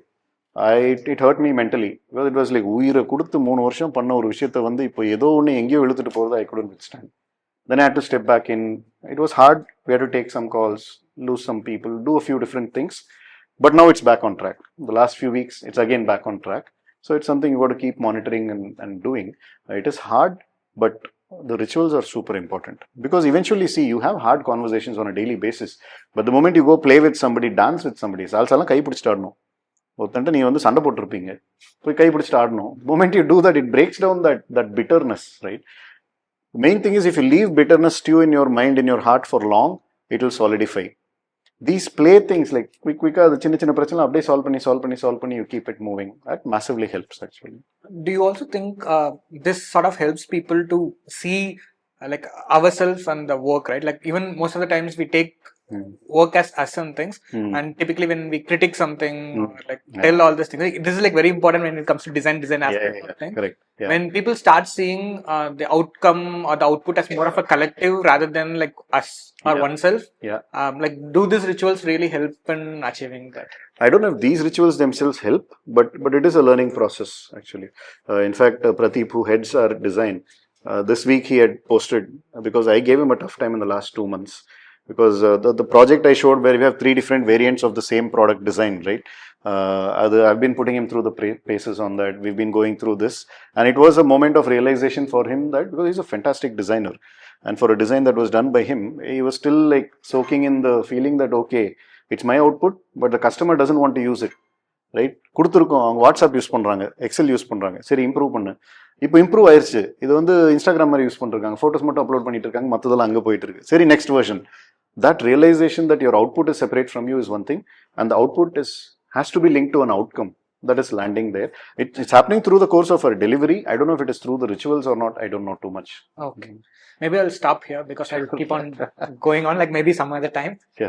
It hurt me mentally because it was like உயிரை கொடுத்து 3 வருஷம் பண்ண ஒரு விஷயத்தை வந்து இப்போ ஏதோ ஒன்று எங்கேயோ இழுத்துட்டு போகிறது I couldn't withstand. Then I had to step back in. It was hard. We had to take some calls, lose some people, do a few different things. But now it's back on track. The last few weeks, it's again back on track. So it's something you got to keep monitoring and doing. It is hard, but the rituals are super important. Because eventually, see, you have hard conversations on a daily basis. But the moment you go play with somebody, dance with somebody, சால்சாலாம் கை பிடிச்சிட்டு ஆடணும். ஒருத்தன்ட்ட நீ வந்து சண்டை போட்டிருப்பீங்க, போய் கை பிடிச்சிட்டு ஆடணும். The moment you do that, it breaks down that bitterness, right? The main thing is if you leave bitterness stew in your mind, in your heart for long, it will solidify. These play things like quick the சின்ன பிரச்சனை அப்படியே solve பண்ணி you keep it moving. That massively helps actually. Do you also think this sort of helps people to see like ourselves and the work, right? Like even most of the times we take work as some things, and typically when we critique something or like tell all these things, like, this is like very important when it comes to design aspect of things. Correct. Yeah. When people start seeing the outcome or the output as more of a collective rather than like us or oneself, like do these rituals really help in achieving that? I don't know if these rituals themselves help, but it is a learning process actually. In fact, Pradeep, who heads our design, this week he had posted, because I gave him a tough time in the last 2 months. Because the project I showed where we have 3 different variants of the same product design, right? I've been putting him through the paces on that. We've been going through this. And it was a moment of realization for him that because he's a fantastic designer. And for a design that was done by him, he was still like soaking in the feeling that, okay, it's my output, but the customer doesn't want to use it. Right? கொடுத்துருக்கோம், அவங்க WhatsApp use பண்ணுறாங்க, XL use பண்ணுறாங்க, சரி improve பண்ணு. இப்போ improve ஆயிடுச்சு, இது வந்து இன்ஸ்டாகிராம் மாதிரி யூஸ் பண்ணிருக்காங்க, ஃபோட்டோஸ் மட்டும் அப்லோட் பண்ணிட்டு இருக்காங்க, மற்றதெல்லாம் அங்கே போயிட்டு இருக்கு, சரி next version. That realization that your output is separate from you is one thing, and the output has to be linked to an outcome that is landing there. It's happening through the course of our delivery. I don't know if it is through the rituals or not. I don't know too much. Okay. Maybe I'll stop here because I'll keep on going on, like maybe some other time. Yeah.